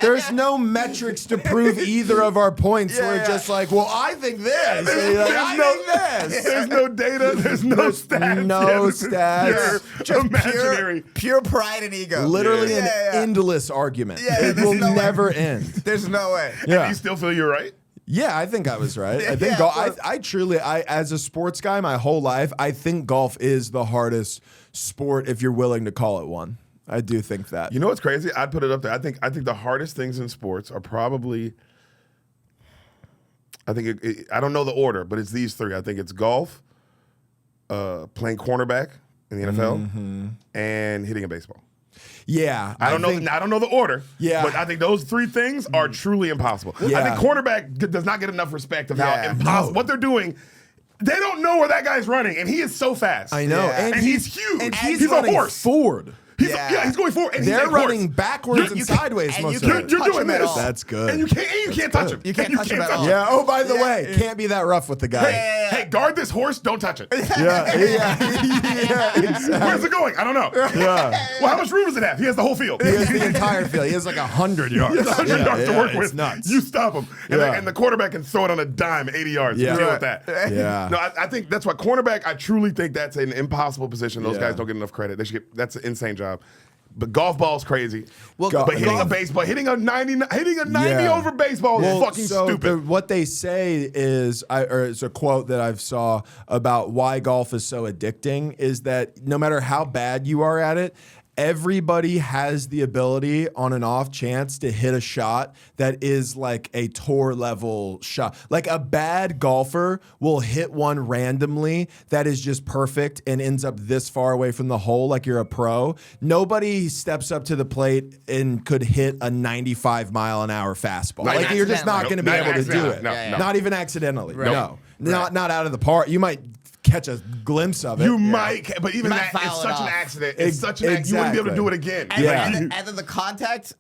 there's no metrics to prove either of our points. Yeah, We're yeah. just like, well, I think this. And you're like, I think this. There's no data. There's no stats. no Yeah, this is stats. pure imaginary. Pure pride and ego. Literally Yeah, an yeah. endless argument. Yeah, It there's will no way. never end. There's no way. Yeah. You still feel you're right? Yeah, I think I was right. I think Yeah, golf. well- I truly, as a sports guy, my whole life, I think golf is the hardest sport if you're willing to call it one. I do think that. You know what's crazy? I'd put it up there. I think the hardest things in sports are probably. I think I don't know the order, but it's these three. I think it's golf, playing cornerback in the NFL, and hitting a baseball. Yeah, I don't know the order. Yeah. But I think those three things are truly impossible. I Yeah. think cornerback does not get enough respect of Yeah. how impossible No. what they're doing. They don't know where that guy's running, and he is so fast. I know, Yeah. And he's huge. and he's he's a running horse. forward. He's going forward. And They're he's a running horse. backwards and you can't- sideways and most you of can't it. You're touch doing him at this. all. That's good. And you can't touch him. You can't And touch him at all. Yeah. Oh, by the Yeah, way, yeah. can't be that rough with the guy. Hey, guard this horse. Don't touch it. Yeah. Yeah. Exactly. Where's it going? I don't know. Yeah. Well, how much room does it have? He has the whole field. He has the entire field. He has like 100 yards. He has 100 Yeah, yards to yeah, work it's with. nuts. You stop him. And, Yeah. and the quarterback can throw it on a dime 80 yards. Yeah. Deal with that. Yeah. No, I think that's why cornerback, I truly think that's an impossible position. Those Yeah. guys don't get enough credit. They should get, that's an insane job. But golf ball's crazy. Well, but hitting a golf- baseball, hitting a 90 Yeah. over baseball is fucking so stupid. what they say is, or it's a quote that I've saw about why golf is so addicting, is that no matter how bad you are at it, everybody has the ability on an off chance to hit a shot that is like a tour level shot. Like a bad golfer will hit one randomly that is just perfect and ends up this far away from the hole like you're a pro. Nobody steps up to the plate and could hit a 95-mile-an-hour fastball. Not like you're just not going to be Not able to do it. accidentally. No. Not even accidentally. Right. No. Not out of the park. You might catch a glimpse of it. You might, but even Might that, foul it's it such an off. accident. It's such an accident. You wouldn't be able to do it again. And, Yeah. and then the contact,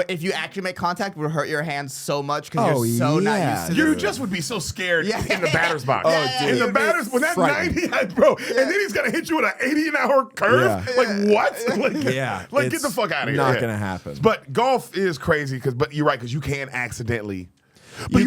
if you actually make contact, would hurt your hands so much because Oh, you're so yeah. not used to You this. just would be so scared Yeah. in the batter's box. Oh, dude. In the You'd be batter's, when that frightened. 90, bro, and then he's gonna hit you with an 80-an-hour curve. Yeah. Like what? Like, Yeah, like get it's the fuck out of here. not Yeah. gonna happen. But golf is crazy but you're right because you can accidentally. But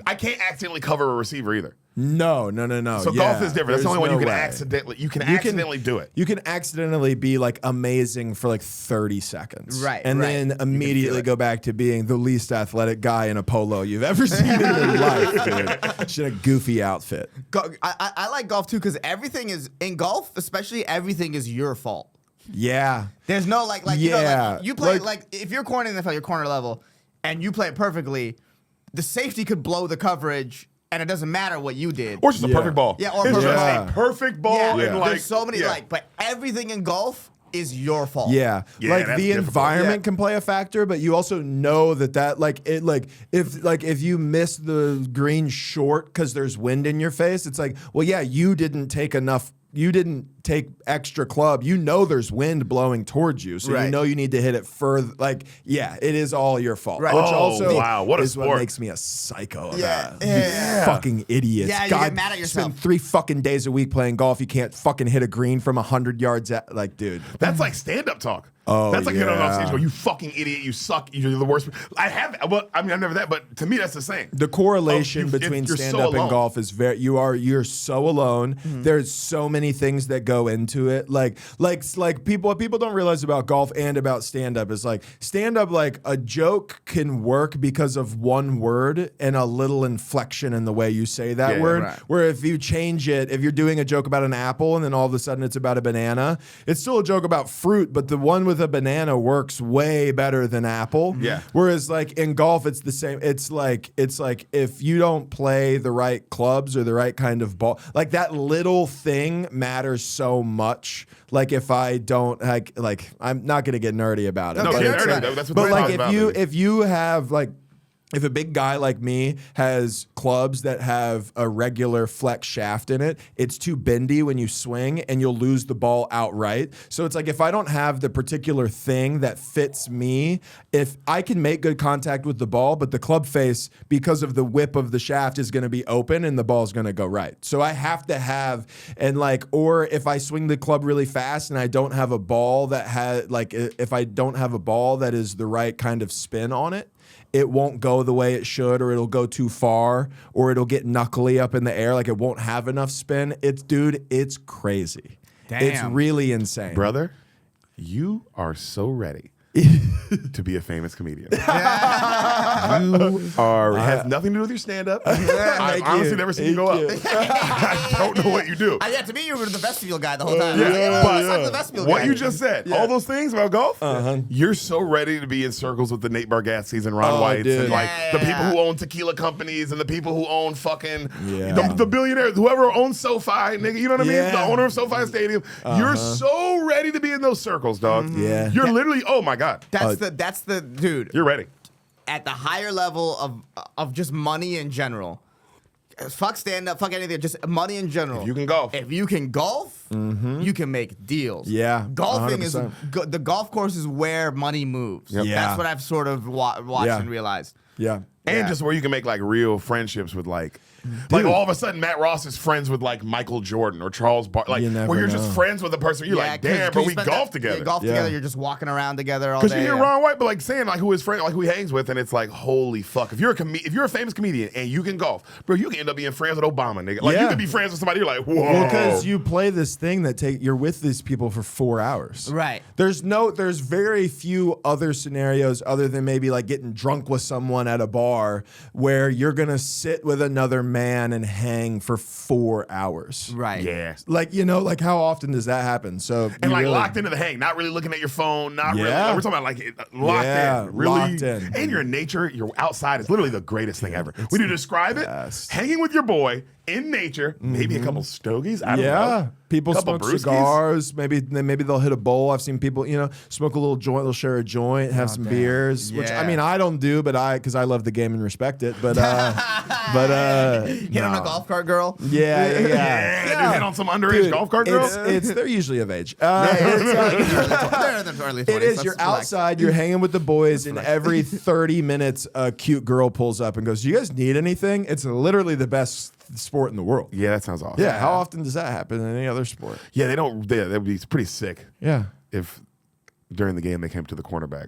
I can't accidentally cover a receiver either. No. So golf is different. That's the only one you can way. accidentally. You can accidentally do it. You can accidentally be like amazing for like 30 seconds. Right, And right. then You can immediately go back to being the least athletic guy in a polo you've ever seen in your life, dude. Just in a goofy outfit. I like golf too because everything is in golf, especially everything is your fault. Yeah. There's no you know, Yeah. like, you play Like- like if you're corner in the NFL, you're corner level, and you play it perfectly, the safety could blow the coverage, and it doesn't matter what you did. Or just a Yeah. perfect ball. Yeah, or it's perfect just ball. a perfect ball. yeah, And like, there's so many yeah. but everything in golf is your fault. Yeah. Yeah, like that's the difficult. environment Yeah. can play a factor, but you also know that if you miss the green short because there's wind in your face, it's like, well, yeah, you didn't take extra club. You know there's wind blowing towards you, so you Right. know you need to hit it further. Like, yeah, it is all your fault. Right. Which Oh, also wow, what a is what sport. makes me a psycho. Yeah. About. Yeah. You fucking idiots. Yeah, you God, get mad at yourself. Spend 3 fucking days a week playing golf. You can't fucking hit a green from 100 yards. Like, dude. That's like stand-up talk. Oh, that's like getting on yeah. stage going, you fucking idiot, you suck, you're the worst. I've never that, but to me that's the same. The correlation Oh, between you're so stand up and alone. golf is you're so alone. Mm-hmm. There's so many things that go into it. Like what people don't realize about golf and about stand up is like stand up, like a joke can work because of one word and a little inflection in the way you say that Yeah, word. right. Where if you change it, if you're doing a joke about an apple and then all of a sudden it's about a banana, it's still a joke about fruit, but the one with a banana works way better than apple. Yeah. Whereas like in golf, it's the same. It's like if you don't play the right clubs or the right kind of ball, like that little thing matters so much. Like if I don't like I'm not gonna get nerdy about it. No, Okay, get that's nerdy, right. though. That's what But this like is about, if you have like. If a big guy like me has clubs that have a regular flex shaft in it, it's too bendy when you swing and you'll lose the ball outright. So it's like if I don't have the particular thing that fits me, if I can make good contact with the ball, but the club face, because of the whip of the shaft, is going to be open and the ball's going to go right. So I have to have, or if I swing the club really fast and I don't have a ball that has, like, if I don't have a ball that is the right kind of spin on it, it won't go the way it should, or it'll go too far, or it'll get knuckly up in the air, like it won't have enough spin. It's crazy. Damn. It's really insane. brother, you are so ready to be a famous comedian. You are has nothing to do with your stand-up. I've Thank honestly you. never seen you go up. I don't know what you do. Yeah, to me, you were the vestibule guy the whole time. Yeah, I was like, but "Oh, suck the vestibule what guy." you just said, all those things about golf, you're so ready to be in circles with the Nate Bargatze's and Ron Oh, Whites dude. and like Yeah, the yeah, people yeah. who own tequila companies and the people who own fucking Yeah. the billionaires, whoever owns SoFi, nigga, you know what I mean? Yeah. The owner of SoFi Stadium. You're so ready to be in those circles, dog. Yeah. You're literally, oh my God. That's the dude You're ready. at the higher level of just money in general. Fuck stand up, fuck anything, just money in general. If you can golf. If you can golf, you can make deals. Yeah, golfing is 100%. the golf course is where money moves. Yep. Yeah. That's what I've sort of watched Yeah. and realized. Yeah. And Yeah. just where you can make like real friendships with like all of a sudden Matt Ross is friends with like Michael Jordan or Charles like You never where you're just know. friends with a person. You're like, damn, but we golf together. You golf Yeah. together. You're just walking around together all Because day. you hear yeah. Ron White, but like saying like who his friend, like who he hangs with, and it's like, holy fuck. If you're a famous comedian and you can golf, bro, you can end up being friends with Obama, nigga. Like you Yeah. could be friends with somebody. You're like, whoa. Well, because you play this thing that you're with these people for 4 hours. Right. There's very few other scenarios other than maybe like getting drunk with someone at a bar bar where you're gonna sit with another man and hang for 4 hours. Right. Yeah. Like, like how often does that happen? So And you like really- locked into the hang, not really looking at your phone, not really. Yeah. We're talking about like locked in, really. locked in. And you're in nature, you're outside. It's literally the greatest thing ever. When you describe it, best. hanging with your boy in nature, maybe a couple stogies. I don't know. People Couple smoke brewskis. cigars. Maybe they'll hit a bowl. I've seen people, smoke a little joint. They'll share a joint, have some beers. Which I Yeah. mean, I don't do, but because I love the game and respect it. But Hit on a golf cart girl. Yeah. Yeah, dude, hit on some underage golf cart girls. They're usually of age. They're in the early 20s. It is. Let's You're relax. outside. You're hanging with the boys, and every 30 minutes, a cute girl pulls up and goes, "Do you guys need anything?" It's literally the best sport in the world. Yeah, that sounds awesome. Yeah. How often does that happen in any other sport? Yeah, they don't. That would be pretty sick Yeah. if during the game they came to the cornerback.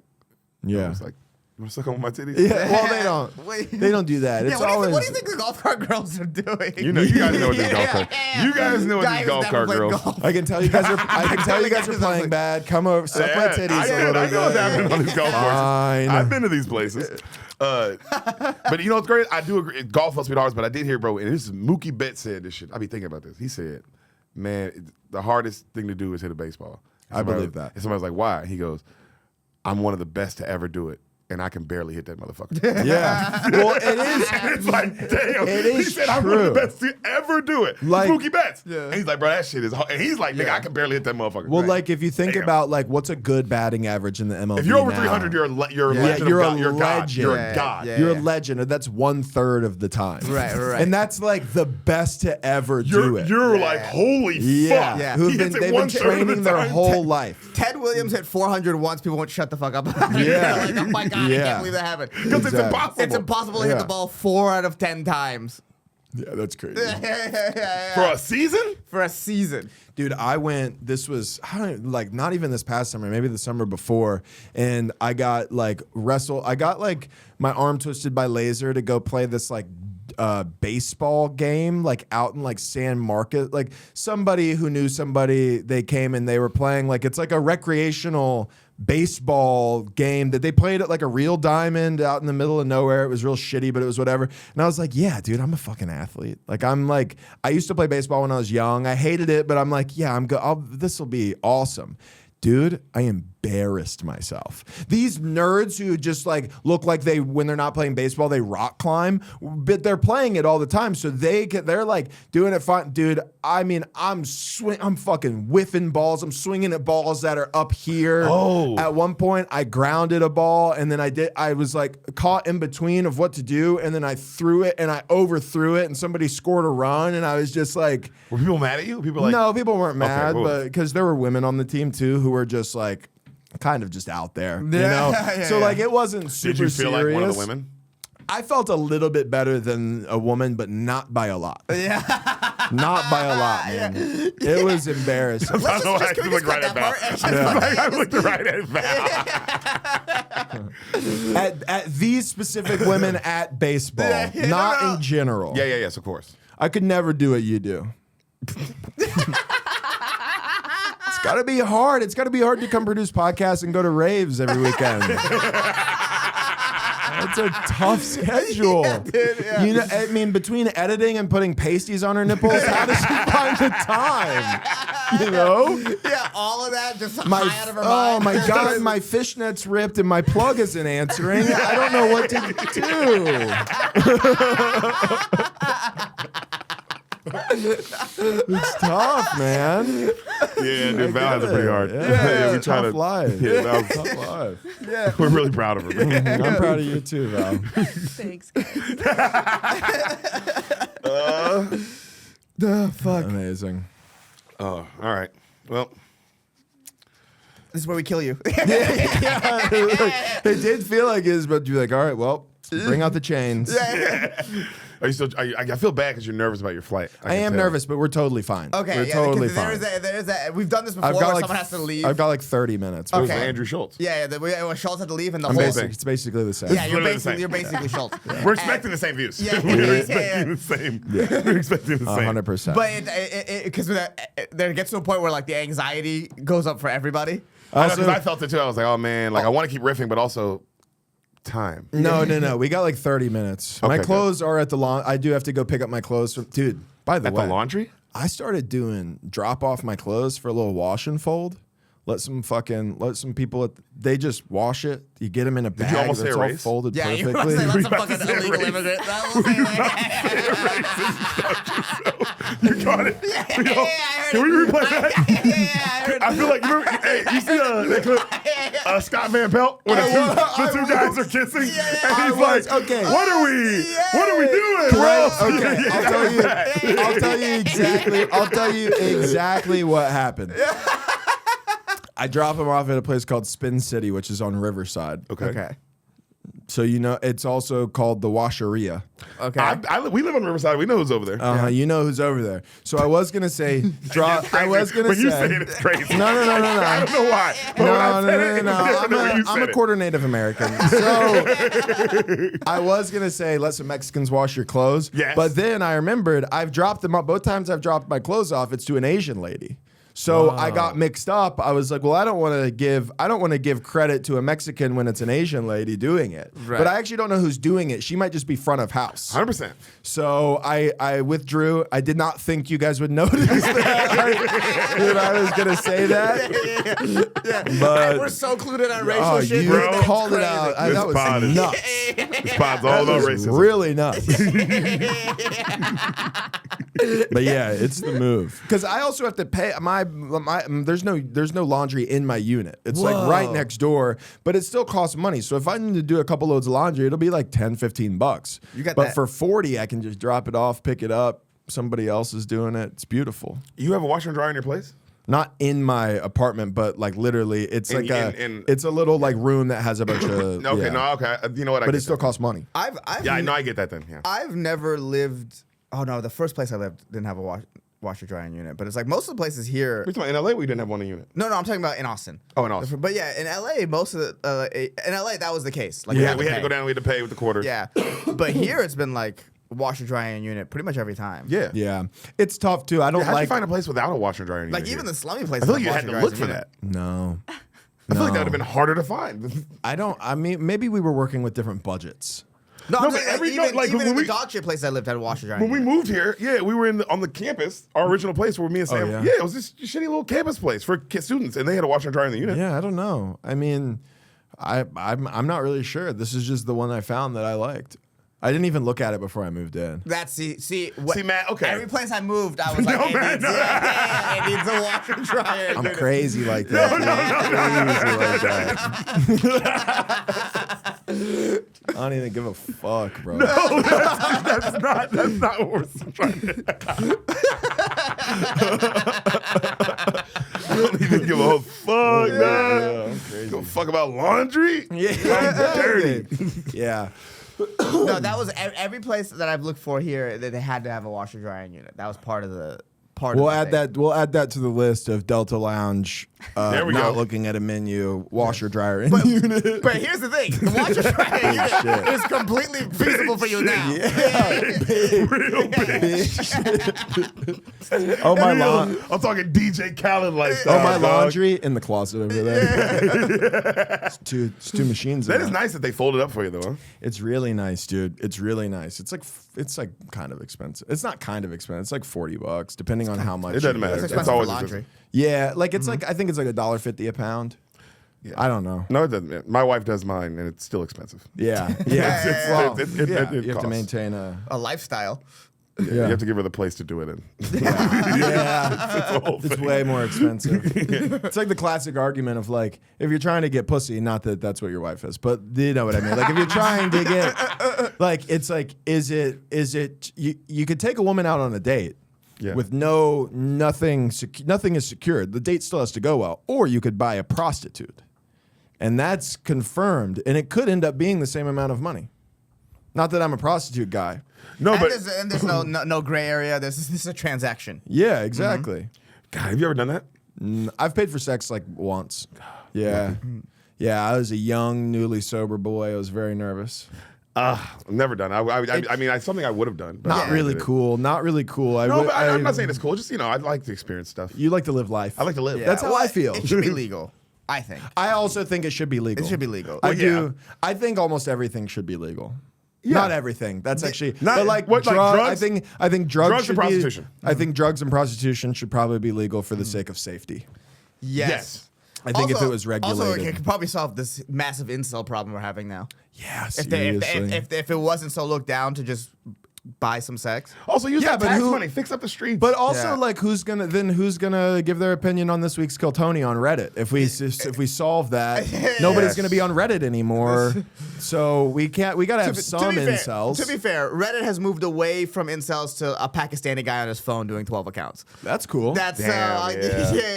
Yeah. It was like, you want to suck on my titties? Yeah. Well, they don't. Wait. They don't do that. It's Yeah, always. what do you think the golf cart girls are doing? You guys know what these golf cart. You guys know what Guy these who's golf never cart played girls. golf. I can tell you guys are. I can tell you guys are playing bad. Come over, suck my titties I a little know what's bit. happening on these golf courses. Fine. I've been to these places. But you know what's great? I do agree. Golf must be the hardest, but I did hear, bro, and this is Mookie Betts said this shit. I be thinking about this. He said, man, the hardest thing to do is hit a baseball. I believe that. And somebody was like, why? He goes, I'm one of the best to ever do it, and I can barely hit that motherfucker. Yeah. Well, it is. And it's like, damn. It is he said, I'm one of the true. best to ever do it. Like- Mookie Betts. Yeah. And he's like, bro, that shit is hard. And he's like, nigga, I can barely hit that motherfucker. Well, Right. like if you think Damn. about like what's a good batting average in the MLB if you're over now? 300, you're a legend you're of a God. You're God. legend. You're Yeah, a God. yeah. You're a legend, and that's 1/3 of the time. Right. And that's like the best to ever do it. You're like, holy yeah. fuck. Yeah. Who've He been, hits it they've been 1/3 of the training their time. whole life. Ted Williams hit 400 once. People won't shut the fuck up. Yeah. Like, oh my God, I Yeah. can't believe that happened. Because it's Exactly. impossible. It's impossible to hit Yeah. the ball 4 out of 10 times. Yeah, that's crazy. For a season? For a season. Dude, I went. This was not even this past summer, maybe the summer before, and I got like I got like my arm twisted by laser to go play this like baseball game like out in like San Marcos. Like somebody who knew somebody, they came and they were playing like it's like a recreational baseball game that they played at like a real diamond out in the middle of nowhere. It was real shitty, but it was whatever. And I was like, yeah, dude, I'm a fucking athlete. Like I used to play baseball when I was young. I hated it, but I'm like, yeah, this will be awesome. Dude, I embarrassed myself. These nerds who just like look like when they're not playing baseball, they rock climb, but they're playing it all the time. So they're like doing it fine. Dude, I mean, I'm fucking whiffing balls. I'm swinging at balls that are up here. Oh. At one point, I grounded a ball, and then I was like caught in between of what to do, and then I threw it, and I overthrew it, and somebody scored a run, and I was just like, Were people mad at you? People like, no, people weren't mad, cool. but because there were women on the team too who were just like kind of just out there, you Yeah, know. yeah, So yeah. like it wasn't super did you feel serious. like one of the women? I felt a little bit better than a woman, but not by a lot. Yeah. Not by a lot, man. It was embarrassing. I don't know, I can we looked right cut at that Val. part? I looked right at Val. at these specific women at baseball, Yeah, not no. in general. Yeah, yes, of course. I could never do what you do. It's gotta be hard. It's gotta be hard to come produce podcasts and go to raves every weekend. It's a tough schedule. Yeah, dude, yeah. You know, I mean, between editing and putting pasties on her nipples, how does she find the time? You know? Yeah, all of that just My, high out of her oh mind. my God, my fishnet's ripped and my plug isn't answering. I don't know what to do. It's tough, man. Yeah, dude, Val has it pretty hard. Yeah, we it's try tough to. life. Yeah, Val's, Tough life. we're really proud of her. Man. I'm proud of you too, Val. Thanks, guys. Fuck. Amazing. Oh, all right. Well, This is where we kill you. It did feel like it was, but you're like, all right, well, bring out the chains. are you still? I feel bad because you're nervous about your flight. I can am tell. nervous, but we're totally fine. Okay, we're yeah, totally because fine. there's a, we've done this before where someone has to leave. I've got like 30 minutes. It was Okay. Andrew Schultz. Yeah, Schultz had to leave and the I'm whole basic. It's basically the same. Yeah, literally the same. you're basically Schultz. We're expecting the same views. Yeah. We're Yeah. expecting the same. We're expecting the same. 100%. But because there gets to a point where like the anxiety goes up for everybody. I know, 'cause Also- I felt it too. I was like, oh man, like I want to keep riffing, but also time. No. We got like 30 minutes. My Okay, clothes are at the I do have to go pick up my clothes from. Dude, by the At way, the laundry? I started doing drop off my clothes for a little wash and fold. Let some people, they just wash it. You get them in a bag you almost that's say all race? folded Yeah, you perfectly. must say that's a fucking illegal immigrant. You got it. Yeah, Yo, I heard can we replay that? Yeah, I feel like you remember, hey, you see that clip? Scott Van Pelt when the two guys are kissing, and he's like, okay. What are we doing, bro? Right? Okay, I'll tell you exactly what happened. I drop him off at a place called Spin City, which is on Riverside. Okay. So it's also called the Washeria. Okay. We live on Riverside. We know who's over there. You know who's over there. So I was gonna say drop. I was gonna when say. you say it, it's crazy. No. I don't know why. But when I said it, No. it's different than when you I'm said a it. quarter Native American. So I was gonna say let some Mexicans wash your clothes. Yes. But then I remembered I've dropped them up both times. I've dropped my clothes off. It's to an Asian lady. So I got mixed up. I was like, well, I don't want to give credit to a Mexican when it's an Asian lady doing it. Right. But I actually don't know who's doing it. She might just be front of house. 100%. So I withdrew. I did not think you guys would notice that I was gonna say that. But We're so clued in on racial shit. you bro. called it Crazy. out. This That was pod is- nuts. This pod's all about It's racism. really nuts. But yeah, it's the move. Because I also have to pay there's no laundry in my unit. It's like right next door, but it still costs money. So if I need to do a couple loads of laundry, it'll be like $10-15. You got but that. for 40, I can just drop it off, pick it up. Somebody else is doing it. It's beautiful. You have a washer and dryer in your place? Not in my apartment, but like literally, it's In- like in- it's a little like room that has a bunch of Okay, yeah. no, okay. You know what? I But get it still that. costs money. I've Yeah, I know. I get that then. Yeah. I've never lived. Oh no, the first place I lived didn't have a washer drying unit, but it's like most of the places here. We're talking about in LA, we didn't have one in unit. No, I'm talking about in Austin. Oh, in Austin. But yeah, in LA, most of the in LA that was the case. Like Yeah, we had to pay. go down. We had to pay with the quarters. Yeah, but here it's been like washer drying unit pretty much every time. Yeah. Yeah, it's tough too. I don't How'd you like. find a place without a washer and dryer unit? Like even here? the slummy places. I feel like have you had washer to dryers look for in that. it. No, I feel like that would have been harder to find. I mean, maybe we were working with different budgets. No, No, I'm but saying, every- even, no, like, even when in the we- dog shit place I lived had a washer drying When we unit. moved here, yeah, we were on the campus, our original place where me and Sam. yeah. Yeah, it was this shitty little campus place for students, and they had a washer and dryer in the unit. Yeah, I don't know. I mean, I'm not really sure. This is just the one I found that I liked. I didn't even look at it before I moved in. That's see, See, Matt, okay. Every place I moved, I was like, No, it, man, needs, no. it needs a washer and dryer. I'm unit. crazy like that. Crazy like that. I don't even give a fuck, bro. That's not what we're trying to I don't even give a fuck, man. I'm crazy. Give a fuck about laundry? Yeah, I'm dirty. Yeah. No, that was every place that I've looked for here that they had to have a washer drying unit. That was part of the We'll of the add thing. that. We'll add that to the list of Delta Lounge. There we not go. looking at a menu, washer dryer in unit. But here's the thing: the washer dryer unit shit. is completely feasible for you now. Real bitch. Oh my Real- lawn. I'm talking DJ Khaled lifestyle. Oh my dog. laundry in the closet over there. It's two machines. That in is there. nice that they folded up for you, though. Huh? It's really nice, dude. It's really nice. It's like kind of expensive. It's not kind of expensive. It's like $40, depending on how much. It doesn't you matter. get. It's It's expensive for always laundry. Yeah, like it's like I think it's like $1.50 a pound. I don't know. No, it doesn't. matter. My wife does mine, and it's still expensive. Yeah, It's- yeah. Well, it yeah, it you have to costs. maintain a. A lifestyle. You have to give her the place to do it in. Yeah, It's a whole it's thing. way more expensive. It's like the classic argument of like, if you're trying to get pussy, not that that's what your wife is, but you know what I mean. Like if you're trying to get, like, it's like, is it? You could take a woman out on a date. Yeah. With nothing is secured. The date still has to go well. Or you could buy a prostitute. And that's confirmed. And it could end up being the same amount of money. Not that I'm a prostitute guy. No, And but there's no gray area. This is a transaction. Yeah, exactly. God, have you ever done that? I've paid for sex like once. Yeah. Yeah, I was a young, newly sober boy. I was very nervous. I've never done. I mean, it's something I would have done. But Not I really did it. cool. Not really cool. No, I'm not saying it's cool. Just I'd like to experience stuff. You like to live life. I like to live. That's how I feel. It should be legal. I think. I also think it should be legal. It should be legal. I Well, do. I think almost everything should be legal. Yeah. Not everything. That's actually Not- but like, what, like drugs? I think drugs Drugs should and prostitution. Be, I think drugs and prostitution should probably be legal for the sake of safety. Yes. I think if Also- it was regulated. Also, it could probably solve this massive incel problem we're having now. yeah, If, seriously. if it wasn't so looked down to just buy some sex. Also, use Yeah, that but tax who- money. Fix up the streets. But also, Yeah. like, who's gonna give their opinion on this week's Kill Tony on Reddit? If we solve that, nobody's Yes. gonna be on Reddit anymore. So we can't. We gotta have some incels. To be fair, Reddit has moved away from incels to a Pakistani guy on his phone doing 12 accounts. That's cool. That's Damn, yeah.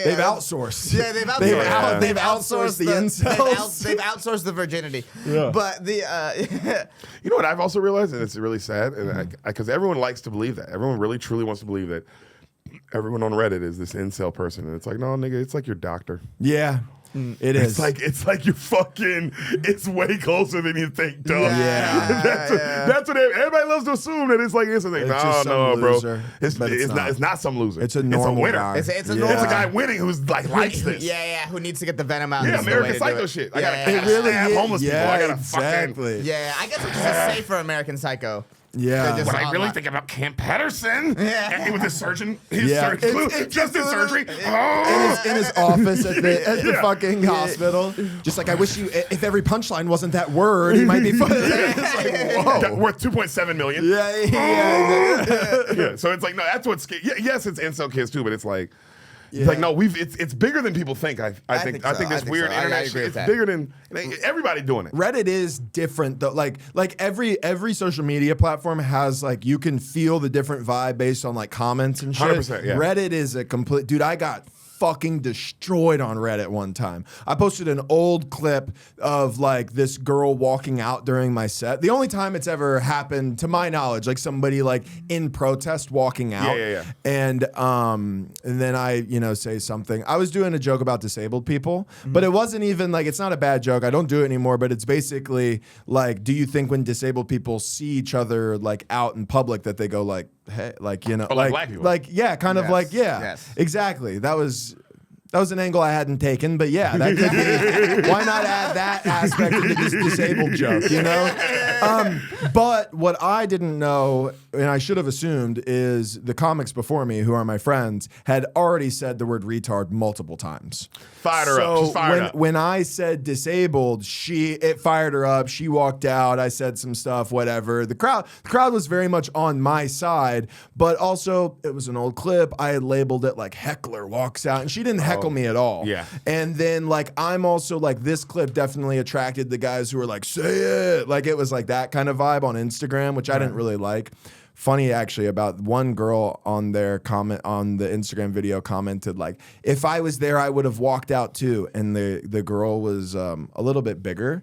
They've outsourced. Yeah, they've outsourced. They've outsourced the incels. They've outsourced the virginity. Yeah. But the You know what I've also realized, and it's really sad, and because everyone likes to believe that. Everyone really truly wants to believe that everyone on Reddit is this incel person, and it's like, no, nigga, it's like your doctor. Yeah, it is. It's like you're fucking. It's way closer than you think, dog. Yeah. That's what everybody loves to assume that it's like this. And they, It's no, just some no, loser, bro. It's but it's not. It's not some loser. It's a normal winner. guy. It's a Yeah. normal It's a guy winning who's like likes this. yeah, who needs to get the venom out. Yeah, This is the way American to do Psycho it. shit. I Yeah, gotta yeah, It really stab is. homeless people. Yeah, I gotta exactly. yeah, I guess it's just safe for American Psycho. Yeah. Just What I really online. think about Camp Patterson, Yeah. and he was his surgeon, Yeah. just in surgery. in his office at the Yeah. fucking hospital. Just like, I wish if every punchline wasn't that word, he might be funny. It's like, whoa. Worth 2.7 million. Yeah. So it's like, no, that's what's scary. Yeah, yes, it's incel kids too, but it's like, Yeah. it's like, no, it's bigger than people think. I think so. this I think weird so. I internet agree shit. with It's that. bigger than everybody doing it. Reddit is different though. Like every social media platform has like, you can feel the different vibe based on like comments and shit. 100%, yeah. Reddit is a complete dude. I got fucking destroyed on Reddit one time. I posted an old clip of like this girl walking out during my set. The only time it's ever happened to my knowledge, like somebody like in protest walking out. Yeah. And then I, say something. I was doing a joke about disabled people, but it wasn't even like, it's not a bad joke. I don't do it anymore, but it's basically like, do you think when disabled people see each other like out in public that they go like, hey, like, like black people. like, yeah, kind of Yes. like, yeah, Yes. exactly. That was an angle I hadn't taken, but yeah, that could be. Why not add that aspect into this disabled joke, But what I didn't know, and I should have assumed, is the comics before me, who are my friends, had already said the word retard multiple times. Fired her up. She's fired up. When I said disabled, it fired her up. She walked out. I said some stuff, whatever. The crowd was very much on my side, but also it was an old clip. I had labeled it like heckler walks out, and she didn't heckle me at all. Yeah. And then like I'm also like, this clip definitely attracted the guys who were like, say it. Like it was like that kind of vibe on Instagram, which I didn't really like. Funny actually, about one girl on their comment on the Instagram video commented like, if I was there, I would have walked out too. And the girl was a little bit bigger,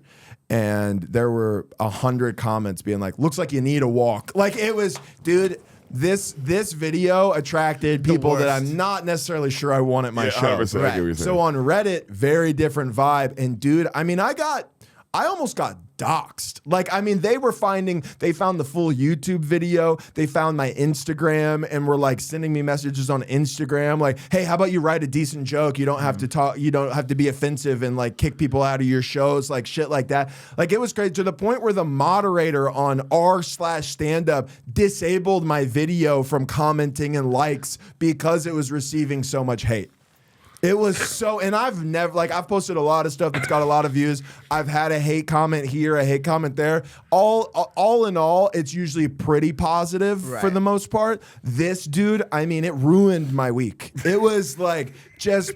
and there were 100 comments being like, looks like you need a walk. Like it was, dude. This video attracted people that I'm not necessarily sure I want at my show. 100%, I get what you're saying. So on Reddit, very different vibe. And dude, I mean, I almost got doxed. Like, I mean, they found the full YouTube video. They found my Instagram and were like sending me messages on Instagram. Like, hey, how about you write a decent joke? You don't have to talk, you don't have to be offensive and like kick people out of your shows, like shit like that. Like it was crazy to the point where the moderator on r/standup disabled my video from commenting and likes because it was receiving so much hate. It was so, and I've posted a lot of stuff that's got a lot of views. I've had a hate comment here, a hate comment there. All in all, it's usually pretty positive for the most part. This dude, I mean, it ruined my week. It was like just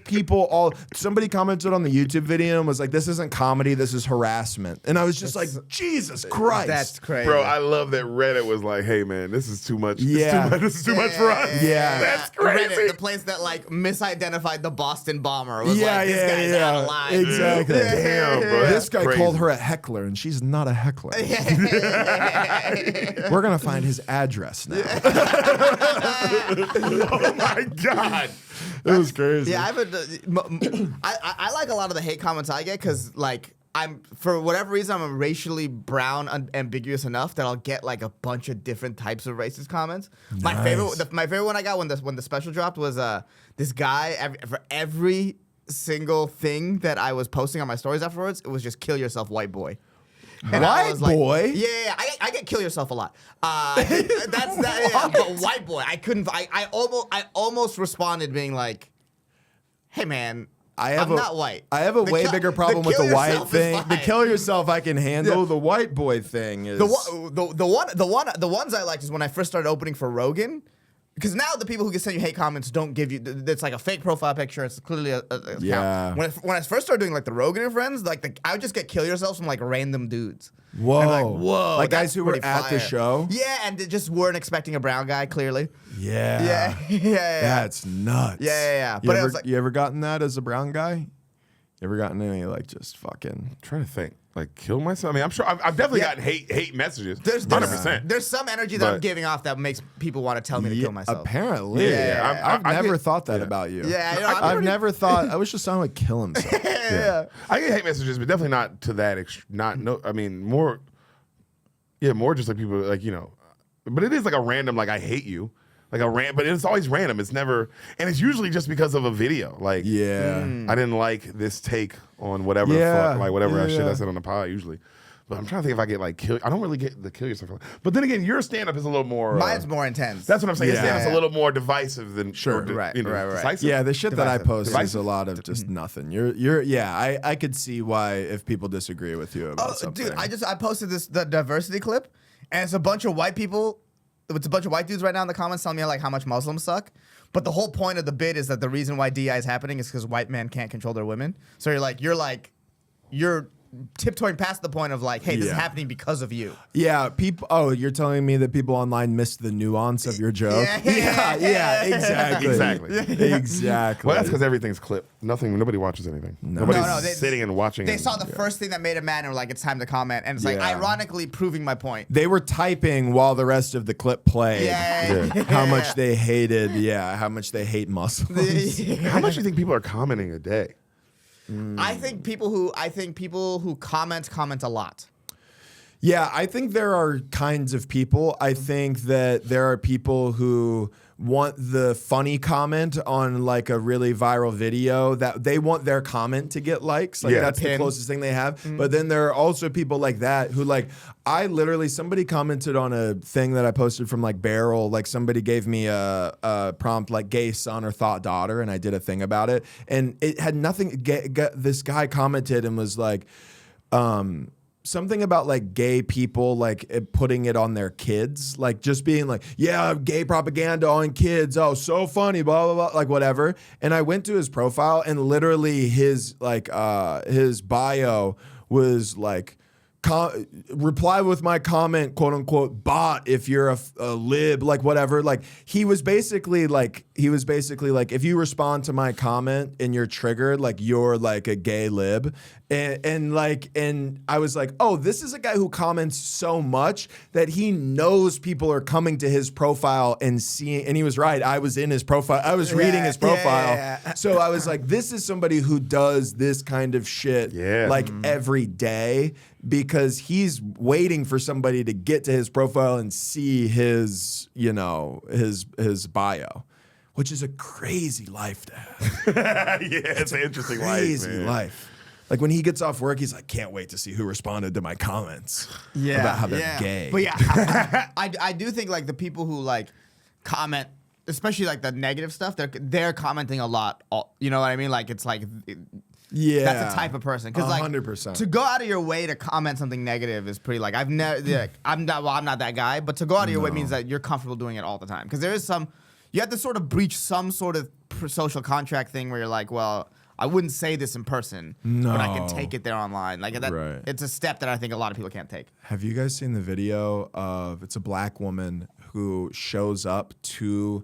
somebody commented on the YouTube video and was like, this isn't comedy, this is harassment. And I was just like, Jesus Christ. That's crazy. Bro, I love that Reddit was like, hey man, this is too much. Yeah. This is too much for us. Yeah. That's crazy. Reddit, the place that like misidentified the Boston bomber was Yeah, like, this guy's out of line. Exactly. Damn, bro. This that's guy crazy. called her a heckler, and she's not a heckler. We're gonna find his address now. Oh my God. It was crazy. Yeah, I like a lot of the hate comments I get because like for whatever reason I'm racially brown ambiguous enough that I'll get like a bunch of different types of racist comments. My favorite one I got when the special dropped was this guy for every single thing that I was posting on my stories afterwards, it was just "kill yourself, white boy." And White I was like, boy? Yeah, I get "kill yourself" a lot. That's that. Yeah, but white boy, I couldn't. I almost responded being like, "Hey man, I'm not white." I have a The way kill- bigger problem with kill the white yourself is thing. The fine. kill yourself I can handle. The white boy thing is The ones I liked is when I first started opening for Rogan. Because now the people who can send you hate comments don't give you. It's like a fake profile picture. It's clearly a Yeah. account. When I first started doing like the Rogan and Friends, like I would just get "kill yourself" from like random dudes. Whoa. And I'm like, whoa, Like guys that's who were pretty at the fire. show? Yeah, and they just weren't expecting a brown guy. Clearly. Yeah. Yeah. That's nuts. Yeah. You But it ever, was like- you ever gotten that as a brown guy? You ever gotten any like just fucking? I'm trying to think. Like kill myself. I mean, I'm sure I've definitely gotten hate messages. There's 100%. There's some energy that I'm But- giving off that makes people want to tell me to kill myself. Apparently. Yeah. I've I never get- thought that yeah. about you. Yeah, you know, I've never thought. I wish just someone would kill himself. Yeah. I get hate messages, but definitely not to that. I mean, more. Yeah, more just like people like but it is like a random like I hate you, like but it's always random. It's never, and it's usually just because of a video. Like Yeah. I didn't like this take on whatever Yeah. fuck, like whatever shit Yeah. I said on the pod usually. But I'm trying to think if I get like kill. I don't really get the kill yourself. But then again, your stand up is a little more. Mine's more intense. That's what I'm saying. Yeah. Your stand up's a little more divisive than Sure. Right. decisive. Yeah, the shit that I Divisive. post is Divisive. a lot of just nothing. I could see why if people disagree with you about something. Dude, I posted the diversity clip, and it's a bunch of white people. It's a bunch of white dudes right now in the comments telling me like how much Muslims suck. But the whole point of the bit is that the reason why DI is happening is because white men can't control their women. So you're tiptoeing past the point of like, hey, this is Yeah. happening because of you. Yeah, people. Oh, you're telling me that people online missed the nuance of your joke? Yeah. Exactly. Exactly. Well, that's because everything's clipped. Nobody watches anything. Nobody's No, they- sitting and watching. They it. saw the first thing that made them mad and were like, it's time to comment. And it's like, Yeah. ironically proving my point. They were typing while the rest of the clip played. Yeah. How much they hated. Yeah. How much they hate Muslims. How much do you think people are commenting a day? I think people who comment a lot. Yeah, I think there are kinds of people. I think that there are people who want the funny comment on like a really viral video, that they want their comment to get likes. Like Yeah. that's the Pin. closest thing they have. But then there are also people like that who like, somebody commented on a thing that I posted from like Barrel. Like somebody gave me a prompt like gay son or thought daughter, and I did a thing about it. And it had nothing, this guy commented and was like, something about like gay people like putting it on their kids, like just being like, yeah, gay propaganda on kids, oh so funny, blah blah blah, like whatever. And I went to his profile and literally his bio was like, reply with my comment, quote unquote, bot if you're a lib, like whatever. Like he was basically like if you respond to my comment and you're triggered, like you're like a gay lib. And I was like, oh, this is a guy who comments so much that he knows people are coming to his profile and seeing, and he was right. I was in his profile. I was reading his profile. Yeah. So I was like, this is somebody who does this kind of shit like every day, because he's waiting for somebody to get to his profile and see his bio, which is a crazy life to have. Yeah, it's an interesting Crazy life, man. life. Like when he gets off work, he's like, can't wait to see who responded to my comments about how they're gay. But yeah, I do think like the people who like comment, especially like the negative stuff, they're commenting a lot. You know what I mean? Like it's like, Yeah, that's the type of person. Because like 100%. to go out of your way to comment something negative is pretty like I'm not that guy. But to go out of your way means that you're comfortable doing it all the time. Because there is you have to sort of breach some sort of social contract thing where you're like, well, I wouldn't say this in person, but I can take it there online. Like that, Right. It's a step that I think a lot of people can't take. Have you guys seen the video of, it's a black woman who shows up to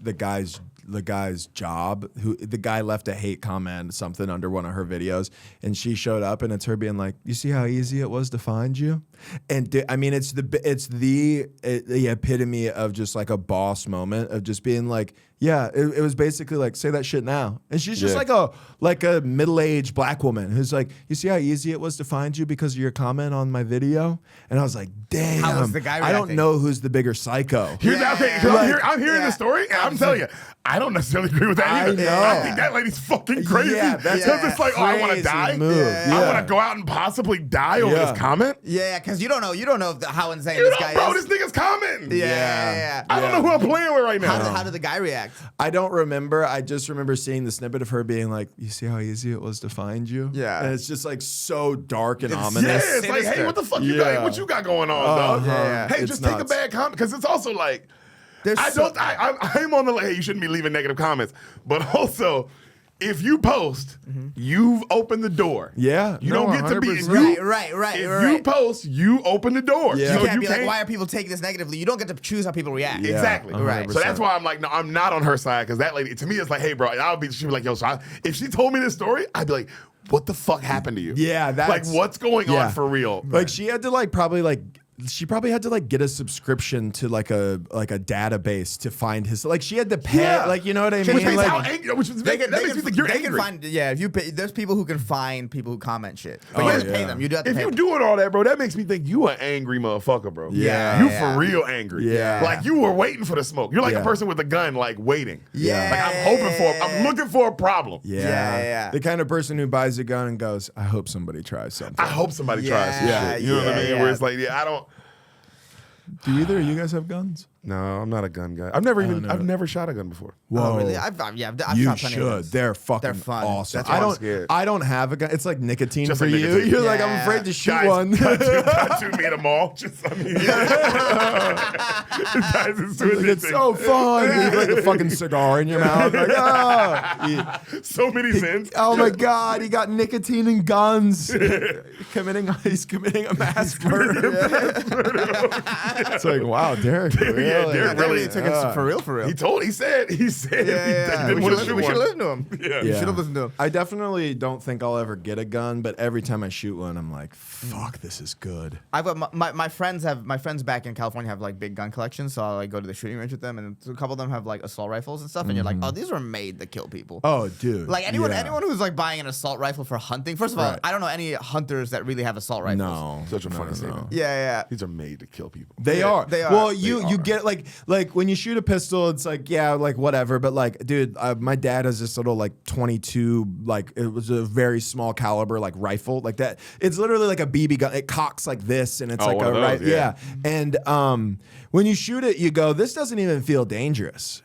the guy's job, who the guy left a hate comment, something under one of her videos, and she showed up and it's her being like, you see how easy it was to find you? And I mean, it's the epitome of just like a boss moment of just being like, yeah, it was basically like, say that shit now. And she's just like a middle-aged black woman who's like, you see how easy it was to find you because of your comment on my video? And I was like, damn, How was the guy I don't reacting? know who's the bigger psycho psycho. Here's Yeah. okay. I'm hearing the story, and I'm telling you, I don't necessarily agree with that I either. know. I think that lady's fucking crazy. Yeah, that's because it's like, oh, I want to crazy die. move. Yeah. I want to go out and possibly die over Yeah. this comment. Yeah, because you don't know how insane You this don't, guy bro. is. This nigga's commenting. Yeah. I don't know who I'm playing with right now. How did the guy react? I don't remember. I just remember seeing the snippet of her being like, "You see how easy it was to find you?" Yeah. and it's just like so dark and Yeah, ominous. it's like, hey, Sinister. what the fuck you Yeah. got? What you got going on, Uh-huh. dog? Yeah. Hey, It's just take a nuts. bad comment because it's also like. There's I'm on the hey, you shouldn't be leaving negative comments, but also if you post, you've opened the door. Yeah, you no, don't get to be 100%. Right. If you post, you open the door. Yeah. You So can't be like, why are people taking this negatively? You don't get to choose how people react. Yeah. Exactly. 100%. So that's why I'm like, no, I'm not on her side because that lady, to me, it's like, hey, bro, she'd be like, yo, so if she told me this story, I'd be like, what the fuck happened to you? Yeah, that's like, what's going on for real? Like she had to she probably had to get a subscription to like a database to find his she had to pay you know what I mean? Which makes, Like, how angry, which is, that makes me think you're they angry. can find if you pay, there's people who can find people who comment shit. But Oh, you just pay yeah. them. You do have to If pay you them. doing all that, bro, that makes me think you an angry motherfucker, bro. Yeah. You Yeah. for real angry. Yeah. Like you were waiting for the smoke. You're like Yeah. a person with a gun, like waiting. Yeah. Like I'm looking for a problem. Yeah. The kind of person who buys a gun and goes, I hope somebody tries something. I hope somebody tries some Yeah, shit. You know what I mean? yeah. Where it's like, I don't. Do either of you guys have guns? No, I'm not a gun guy. I've never shot a gun before. Oh, really? I've You shot plenty of should. guns. They're fucking They're fun. awesome. That's why I'm scared. I don't have a gun. It's like nicotine Just for like you. nicotine. You're like, I'm Yeah. afraid to shoot Guys, one. got to me at a mall. Just, I mean, guys, it's too It's addicting. so fun. You have like a fucking cigar in your mouth. Like, ah. So many sins. Oh my God, he got nicotine and guns. He's committing a mass murder. It's like, wow, Derek. Really? Derek They really really took it for real, for real. He said he Yeah. didn't We want to should shoot listen one. to him. Yeah. You should have listened to him. I definitely don't think I'll ever get a gun, but every time I shoot one, I'm like, fuck, this is good. I've got my friends back in California have like big gun collections, so I'll like go to the shooting range with them, and a couple of them have like assault rifles and stuff, and you're like, oh, these were made to kill people. Oh, dude. Like anyone Yeah. who's like buying an assault rifle for hunting. First of all, Right. I don't know any hunters that really have assault rifles. No. Such a funny statement. Yeah. These are made to kill people. They are. They are. Well, They you are. get like when you shoot a pistol, it's like like whatever. But like, dude, my dad has this little like 22, like it was a very small caliber like rifle like that. It's literally like a BB gun. It cocks like this, and it's Oh, like one a of those, right. yeah. And when you shoot it, you go, this doesn't even feel dangerous.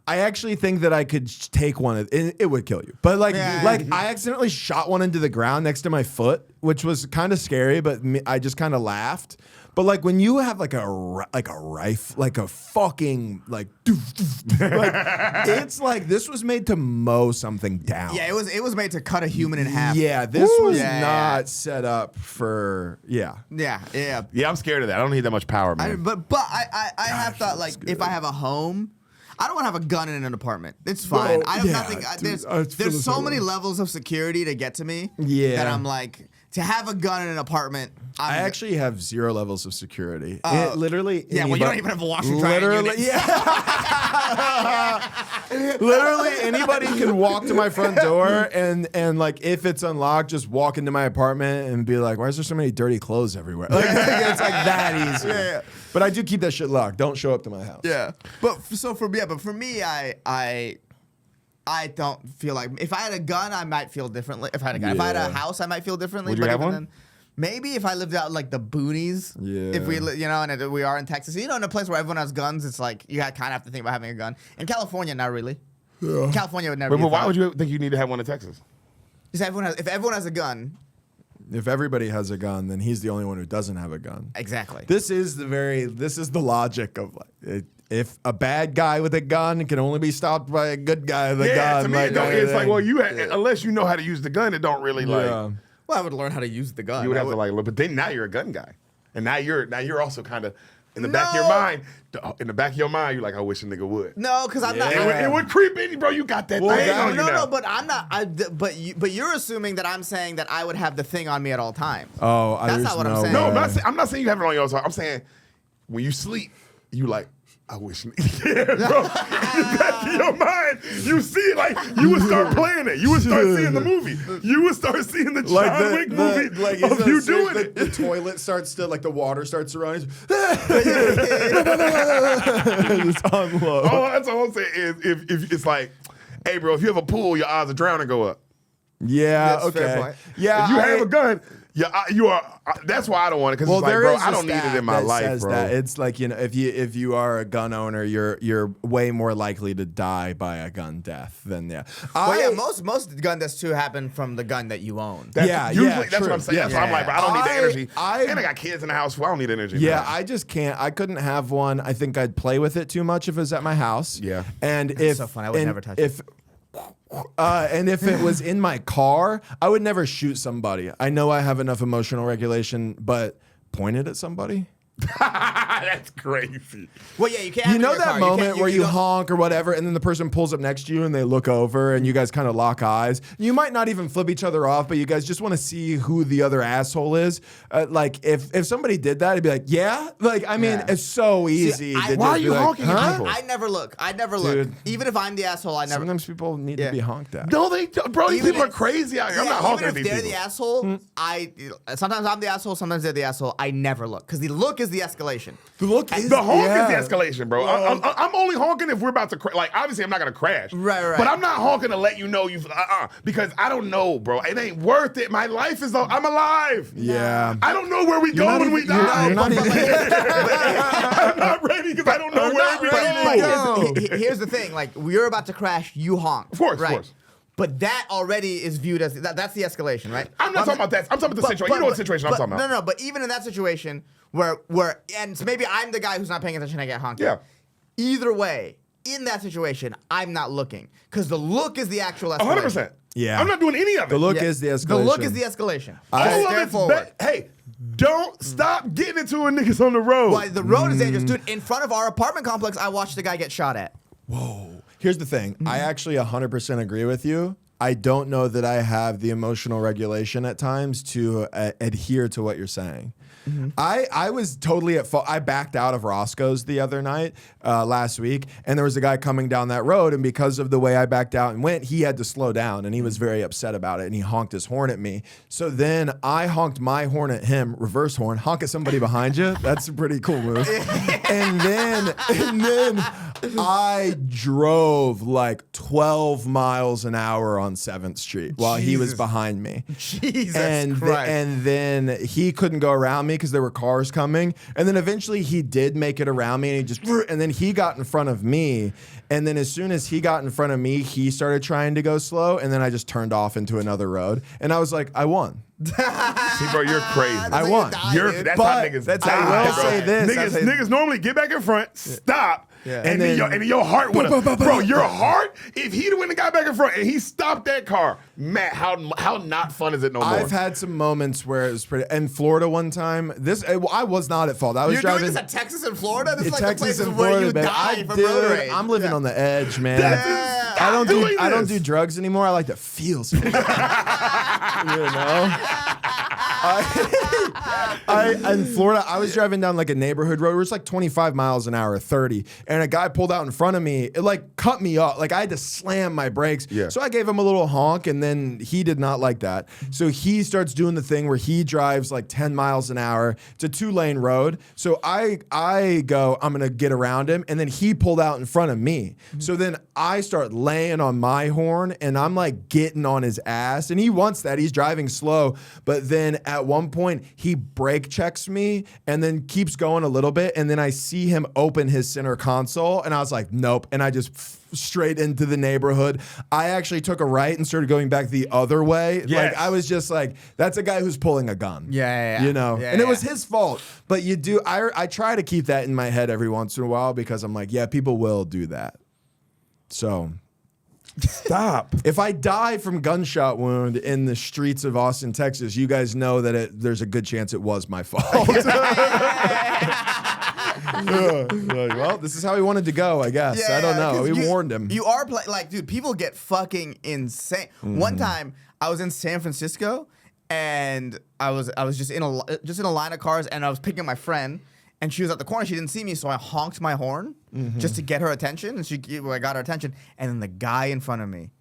I actually think that I could take one. It would kill you, but like I accidentally shot one into the ground next to my foot, which was kind of scary. But I just kind of laughed. But like when you have like a rifle, like a fucking like it's like this was made to mow something down. Yeah, it was made to cut a human in half. Yeah, this was Yeah, not yeah. set up for Yeah. Yeah, I'm scared of that. I don't need that much power, man. But I have thought like if I have a home, I don't want to have a gun in an apartment. It's Well, fine. I have yeah, nothing. dude, There's so many levels of security to get to me. Yeah. That I'm like to have a gun in an apartment. I actually have 0 levels of security. Literally, Yeah, well, you don't even have a washer and dryer Literally, unit. yeah. Literally, anybody can walk to my front door and like if it's unlocked, just walk into my apartment and be like, "Why is there so many dirty clothes everywhere?" Like, it's like that easy. Yeah. But I do keep that shit locked. Don't show up to my house. Yeah. But for me, I don't feel like if I had a gun, I might feel differently. If I had a gun, if I had a Yeah. house, I might feel differently. Would you but have even one? then, maybe if I lived out like the boonies, Yeah. if we and we are in Texas, in a place where everyone has guns, it's like you kind of have to think about having a gun. In California, not really. Yeah. California would never. But be a why thought. would you think you need to have one in Texas? Because if everyone has a gun, If everybody has a gun, then he's the only one who doesn't have a gun. exactly. This is the logic of like if a bad guy with a gun can only be stopped by a good guy with a gun. to me, it's like, well, unless you know how to use the gun, it don't really like. yeah. Well, I would learn how to use the gun. You would have to like look, but then now you're a gun guy, and now you're also kind of in the back of your mind. In the back of your mind, you're like, I wish a nigga would. No, because I'm not. It would creep in, bro. You got that Well, thing that- on you now. No, but I'm not. But you're assuming that I'm saying that I would have the thing on me at all times. Oh, That's there's not what I'm no saying. No, way. I'm not saying you have it on your time. I'm saying when you sleep, you like, I wish. Yeah, bro. In the back of your mind, you see it like you would start playing it. You would start seeing the movie. You would start seeing the John Wick movie of you doing it. The toilet starts to, like, the water starts to run. Just unload. Oh, that's all I'm saying is if it's like, hey, bro, if you have a pool, your odds of drowning go up. Yeah, That's a fair okay. point. Yeah, If you have a gun, you are. That's why I don't want it, because it's like, bro, I don't need it in my life, bro. That. It's like, you know, if you are a gun owner, you're way more likely to die by a gun death than Well, yeah, most gun deaths too happen from the gun that you own. Usually, that's true. what I'm saying. Yeah. So I'm like, bro, I don't need the energy. I And I got kids in the house, so I don't need energy. Yeah, man. I just can't. I couldn't have one. I think I'd play with it too much if it was at my house. Yeah. And if so fun. I would and never touch if, and if it was in my car, I would never shoot somebody. I know I have enough emotional regulation, but point it at somebody? That's crazy. Well, yeah, you can't. You have it in know your that car. moment where you don't- honk or whatever, and then the person pulls up next to you and they look over and you guys kind of lock eyes. You might not even flip each other off, but you guys just want to see who the other asshole is. Like if somebody did that, it'd be like, yeah. Like, I mean, Yeah. it's so easy. I- to Why just are be you like, honking at huh? people? I never look. Dude. Even if I'm the asshole, I never. Sometimes people need Yeah. to be honked at. No, they don't. Bro, these Even people are if- crazy out here. I'm Yeah, not honking at even these if they're people. the asshole, sometimes I'm the asshole, sometimes they're the asshole. I never look, because the look is the escalation. The look is The honk yeah. is the escalation, bro. I'm only honking if we're about to crash. Like, obviously, I'm not gonna crash. Right. But I'm not honking to let you know because I don't know, bro. It ain't worth it. My life is. I'm alive. Yeah. I don't know where we go when we die. You're not even. I'm not ready because I don't know where we go. Here's the thing: like, we're about to crash, you honk. Of course, of right? course. But that already is viewed as that's the escalation, right? I'm not talking about that. I'm talking about the situation. You know what situation I'm talking about. No. But even in that situation where and so maybe I'm the guy who's not paying attention, I get honked. Yeah. at. Either way, in that situation, I'm not looking, because the look is the actual escalation. 100%. Yeah. I'm not doing any of it. The look Yeah. is the escalation. The look is the escalation. All of Stand it's forward. Hey, don't stop getting into a niggas on the road. Well, the road is dangerous, dude. In front of our apartment complex, I watched a guy get shot at. Here's the thing. I actually 100% agree with you. I don't know that I have the emotional regulation at times to adhere to what you're saying. I was totally at fault. I backed out of Roscoe's the other night, last week, and there was a guy coming down that road, and because of the way I backed out and went, he had to slow down, and he was very upset about it, and he honked his horn at me. So then I honked my horn at him, reverse horn, honk at somebody behind you. That's a pretty cool move. and then I drove like 12 miles an hour on 7th Street while he was Jesus. behind me. Jesus and Christ. and then he couldn't go around me because there were cars coming. And then eventually he did make it around me, and and then he got in front of me. And then as soon as he got in front of me, he started trying to go slow, and then I just turned off into another road. And I was like, I won. See, bro, you're crazy. I won. That's how you die, dude. That's But how niggas that's die, how I will bro. say this. Niggas normally get back in front, stop, Yeah. and then your heart would have. Bro, your heart, if he'd went and got back in front and he stopped that car, Matt, how not fun is it no more? I've had some moments where it was pretty. In Florida one time, I was not at fault. I was You're driving. doing this at Texas and Florida? This is like Texas the places and where Florida, you man. die from Dude, road rage. I'm living on the edge, man. Yeah. I don't Stop doing I don't this. do drugs anymore. I like to feel something. you know? In Florida, I was driving down like a neighborhood road where it's like 25 miles an hour, 30, and a guy pulled out in front of me. It like cut me off. Like I had to slam my brakes. Yeah. So I gave him a little honk, and then he did not like that. So he starts doing the thing where he drives like 10 miles an hour. It's a 2-lane road. So I go, I'm gonna get around him, and then he pulled out in front of me. So then I start laying on my horn, and I'm like getting on his ass, and he wants that. He's driving slow, but then at one point he brake checks me and then keeps going a little bit, and then I see him open his center console, and I was like, nope, and I just straight into the neighborhood. I actually took a right and started going back the other way. Yes. Like I was just like, that's a guy who's pulling a gun. Yeah. You know, Yeah, and it was yeah. his fault. But you do, I try to keep that in my head every once in a while because I'm like, yeah, people will do that. So Stop. if I die from gunshot wound in the streets of Austin, Texas, you guys know that there's a good chance it was my fault. Well, this is how he wanted to go, I guess. I don't know. 'cause We warned him. You are like, dude, people get fucking insane. One time, I was in San Francisco, and I was just in a line of cars, and I was picking up my friend, and she was at the corner. She didn't see me, so I honked my horn just to get her attention, and I got her attention. And then the guy in front of me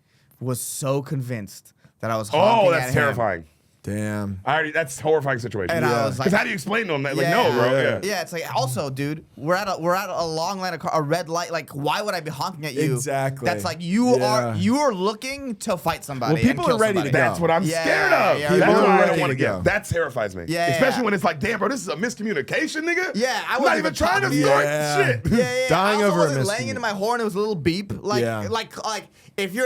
was so convinced that I was honking at him. Oh, that's terrifying. Damn. That's a horrifying situation. And I was like, because how do you explain to them that? Like, no, bro. Yeah, it's like, also, dude, we're at a long line of car, a red light. Like, why would I be honking at you? Exactly. That's like you are looking to fight somebody. Well, people and kill are ready to somebody. go. That's what I'm scared of. Yeah, That's people what are I ready don't want to to go. get. That terrifies me. Yeah, Especially when it's like, damn, bro, this is a miscommunication, nigga. Yeah, I I'm wasn't not even even trying to talking to start you. shit. Yeah. Dying I also over a wasn't laying miscommunication. into my horn. It was a little beep. Like, Yeah. like if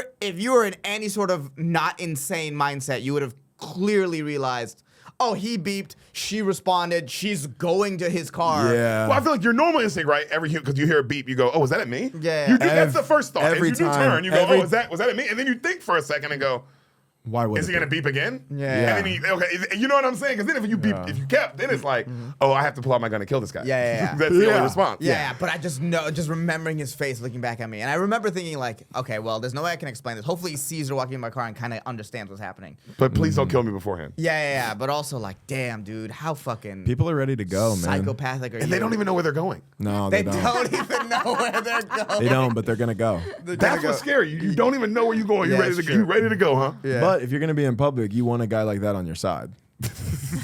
you were in any sort of not insane mindset, you would have clearly realized, oh, he beeped. She responded. She's going to his car. Yeah. Well, I feel like your normal instinct, right? Because you hear a beep, you go, "Oh, is that at me?" Yeah. You do, that's the first thought. Every If you do time. turn, you go, "Oh, was that at me?" And then you think for a second and go, Why would "Is he gonna beep again?" Yeah. And then you know what I'm saying? Because then if you beep, if you kept, then it's like, "Oh, I have to pull out my gun and kill this guy." Yeah. That's the Yeah. only response. Yeah, but I just know, just remembering his face looking back at me. And I remember thinking, like, okay, well, there's no way I can explain this. Hopefully he sees her walking in my car and kind of understands what's happening. But please don't kill me beforehand. Yeah. But also, like, damn, dude, how fucking People are ready to go, man. psychopathic are you? And they don't even know where they're going. No, They they don't even know where they're going. They don't, but they're gonna go. That's what's scary. You don't even know where you're going. Yeah, You ready to it's go? You true. ready to go, huh? Yeah. But if you're gonna be in public, you want a guy like that on your side.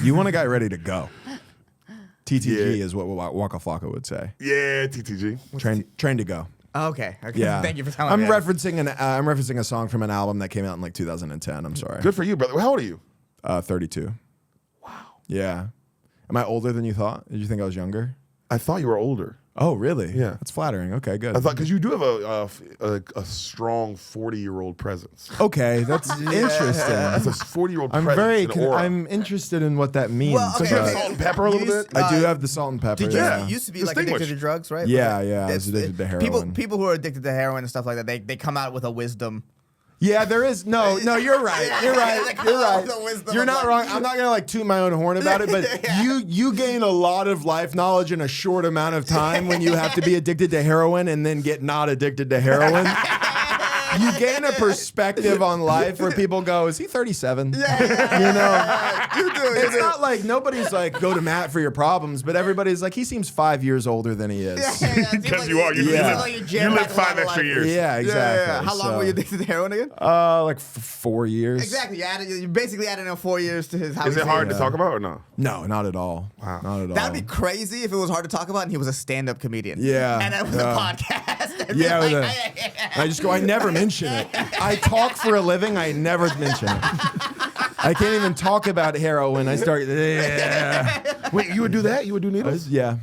You want a guy ready to go. TTG Yeah. is what Waka Flocka would say. Yeah, TTG. Train to go. Okay. Yeah. Thank you for telling I'm me. I'm referencing a song from an album that came out in like 2010. I'm sorry. Good for you, brother. How old are you? 32. Wow. Yeah. Am I older than you thought? Did you think I was younger? I thought you were older. Oh, really? Yeah. That's flattering. Okay, good. I thought because you do have a strong 40-year-old presence. Okay, that's interesting. That's a 40-year-old I'm presence. very. an aura. I'm interested in what that means. Well, okay, So you have okay. salt and pepper a little You bit? used- I do have the salt and pepper. Did you, yeah. you used to be like addicted to drugs, right? Yeah, Like, yeah, I was it's- addicted to heroin. People who are addicted to heroin and stuff like that, they come out with a wisdom. Yeah, there is no. You're right. You're right. You're right. The wisdom You're of not life. wrong. I'm not gonna like toot my own horn about it, but you gain a lot of life knowledge in a short amount of time when you have to be addicted to heroin and then get not addicted to heroin. You gain a perspective on life where people go, "Is he 37?" Yeah. You know, You do. it's not like nobody's like, "Go to Matt for your problems," but everybody's like, "He seems 5 years older than he is." Because you are. You live 5 extra years. Yeah, exactly. How long were you addicted to heroin again? Like 4 years. Exactly. You basically added in 4 years to his house. Is it hard to talk about or no? No, not at all. Wow. Not at all. That'd be crazy if it was hard to talk about and he was a stand-up comedian. Yeah. And it was Yeah. a podcast. And Yeah, like, with I just go, I never mention it. I talk for a living, I never mention it. I can't even talk about heroin. I start, yeah. Wait, you would do that? You would do needles? Yeah.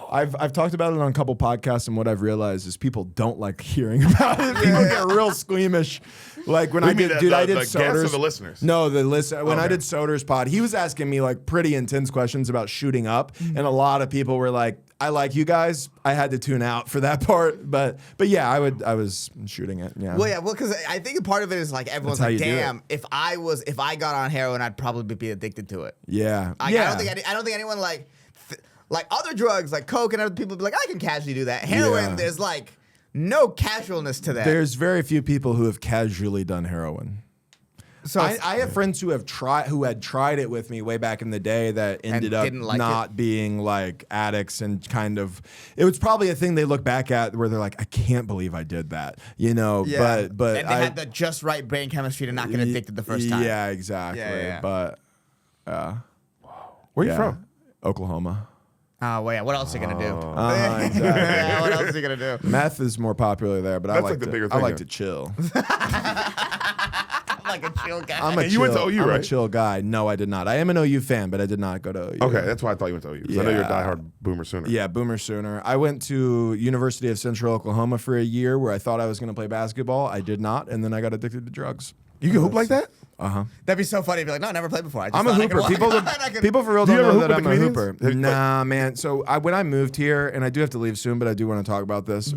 I've talked about it on a couple podcasts, and what I've realized is people don't like hearing about it. People get real squeamish. Like when I did, I did the guests Soder's. or the listeners? No, the listen. When I Okay. did Soder's pod, he was asking me like pretty intense questions about shooting up, and a lot of people were like, "I like you guys." I had to tune out for that part, but yeah, I was shooting it. Yeah. Well, because I think part of it is like everyone's That's how like, you do it. "Damn, if I got on heroin, I'd probably be addicted to it." Yeah. I don't think anyone like other drugs like coke and other people be like, I can casually do that. Heroin, Yeah. there's like no casualness to that. There's very few people who have casually done heroin. so I have friends who had tried it with me way back in the day that ended up didn't like not being like addicts and kind of it was probably a thing they look back at where they're like, I can't believe I did that, you know. yeah. But and they had the just right brain chemistry to not get addicted the first time. Yeah, exactly. Yeah. But Where are you yeah. from? Oklahoma. Oh, well, yeah. What else are you gonna do? Exactly. Yeah, what else are you gonna do? Meth is more popular there, but I That's like like the to, bigger I thing, like yeah. to chill. I'm like a chill guy. I'm a And you went to chill- OU, I'm a right? chill guy. No, I did not. I am an OU fan, but I did not go to OU. Okay, that's why I thought you went to OU. 'Cause I know you're a Yeah. diehard Boomer Sooner. Yeah, Boomer Sooner. I went to University of Central Oklahoma for a year where I thought I was going to play basketball. I did not, and then I got addicted to drugs. You can hoop like that? That'd be so funny if you're like, no, I never played before. I just I'm a thought I could hooper. walk- People for real Do you don't ever know hoop that with I'm the a hooper. comedians? Nah, man. So when I moved here, and I do have to leave soon, but I do want to talk about this.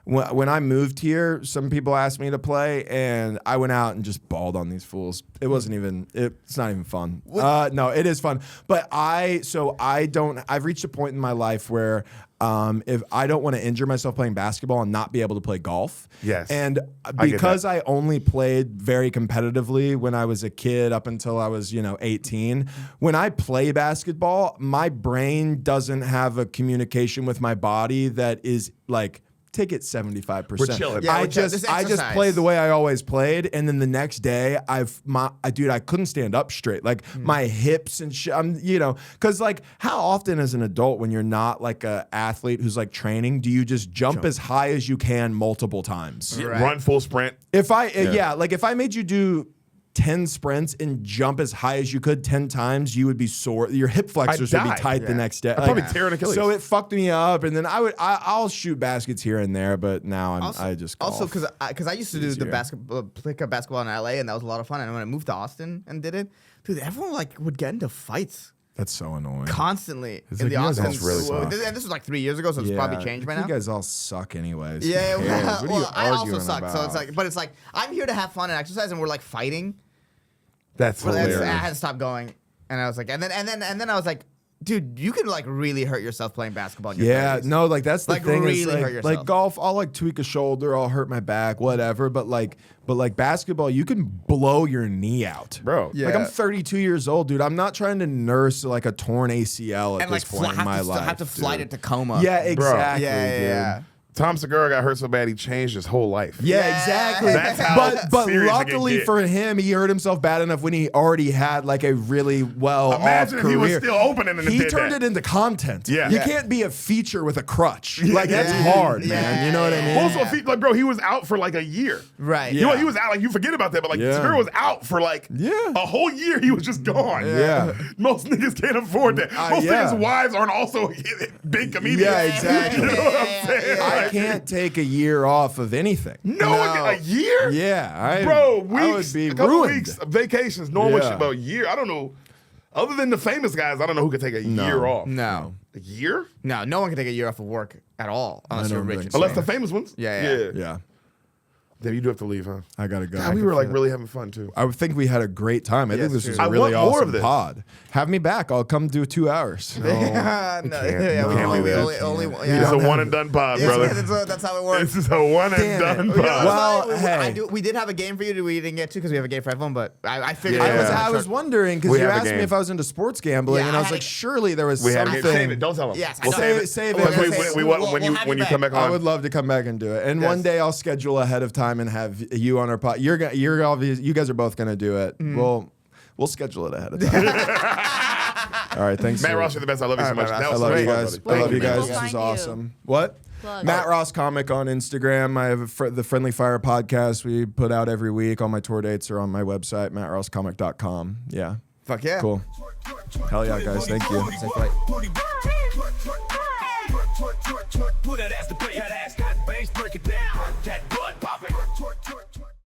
When I moved here, some people asked me to play, and I went out and just balled on these fools. It wasn't even. It's not even fun. No, it is fun, but I've reached a point in my life where if I don't want to injure myself playing basketball and not be able to play golf. Yes. And I get because that. I only played very competitively when I was a kid up until I was, 18, when I play basketball, my brain doesn't have a communication with my body that is like, take it 75%. We're chilling. Yeah, I we're chill- just this I just exercise. play the way I always played, and then the next day I couldn't stand up straight. Like my hips and shit. Because like how often as an adult when you're not like a athlete who's like training, do you just jump as high as you can multiple times? Right. Run full sprint. If I made you do 10 sprints and jump as high as you could 10 times, you would be sore. Your hip flexors would be die. tight the next day. I'd probably tear an Achilles. So it fucked me up, and then I'll shoot baskets here and there, but now I just golf. Also, because I used to do the Easier. basketball in LA, and that was a lot of fun. And when I moved to Austin and did it, dude, everyone like would get into fights That's so annoying. constantly It's in like, the you guys Austin. all really suck. And this was like 3 years ago, so it's probably changed by now. You guys all suck anyways. Yeah, Who cares? What are you well, I also arguing suck. So it's about? like, but it's like I'm here to have fun and exercise, and we're like fighting. That's Well, hilarious. I had to stop going, and I was like, and then I was like, dude, you can like really hurt yourself playing basketball. In your Yeah, 30s. no, like that's the Like, thing. really Is hurt like yourself. golf, I'll like tweak a shoulder, I'll hurt my back, whatever. But like basketball, you can blow your knee out, Bro. Like I'm 32 years old, dude. I'm not trying to nurse like a torn ACL at and like this point in my life. have to fly to dude. Tacoma. Yeah, exactly. yeah. dude. Tom Segura got hurt so bad he changed his whole life. Yeah, Yeah. exactly. That's how but serious it can luckily get. for him, he hurt himself bad enough when he already had like a really well Imagine off if career. he was still opening and he did turned that. it into content. Yeah. You Yeah. can't be a feature with a crutch. Like that's Yeah. hard, Yeah. man. You know what I mean? Also, like, bro, he was out for like a year. Right. You know, Yeah. he was out. Like, you forget about that, but like, Yeah. Segura was out for like a whole year. He was just gone. Yeah. Most niggas can't afford that. Most yeah. niggas' wives aren't also big comedians. Yeah, exactly. You know what I'm saying? I Like, can't take a year off of anything. No, a year? Yeah, Bro, I weeks, would be a couple ruined. weeks, vacations, normal Yeah. shit, but a year. I don't know. Other than the famous guys, I don't know who could take a year off. No, A year? no one can take a year off of work at all unless I you're don't rich. think and so. Unless the famous. famous ones? Yeah. Yeah, Then you do have to leave, huh? I gotta go. God, we were like really having fun too. I would think we had a great time. I think this true. was I a really want more of awesome this. pod. Have me back. I'll come do 2 hours. No, can't do that. yeah. It's a one and done pod, brother. That's how it works. This is a one and Damn done it. pod. Well, hey. we did have a game for you. We didn't get to because we have a game for everyone. But I figured Yeah. I was wondering because We you have a asked me game. if I was into sports gambling, Yeah, and I I was had like, a- surely there was We have something. to save it. Don't tell them. Yes, I We'll know. save it. Save it. Because We'll when save you We'll have when you you come back. back on. I would love to come back and do it. And Yes. one day I'll schedule ahead of time and have you on our pod. You're obvious. You guys are both gonna do it. We'll schedule it ahead of time. All right, thanks. Matt for- Ross, you're the best. I love you so All right, much. Matt That I was love so you fun, guys. brother. I love you Where can guys. people This is find you? awesome. What? Plug. Matt Ross Comic on Instagram. I have the Friendly Fire podcast we put out every week. All my tour dates are on my website, mattrosscomic.com. Yeah. Fuck yeah. Cool. Hell yeah, guys. Thank you. Safe flight. Put that ass to play, how that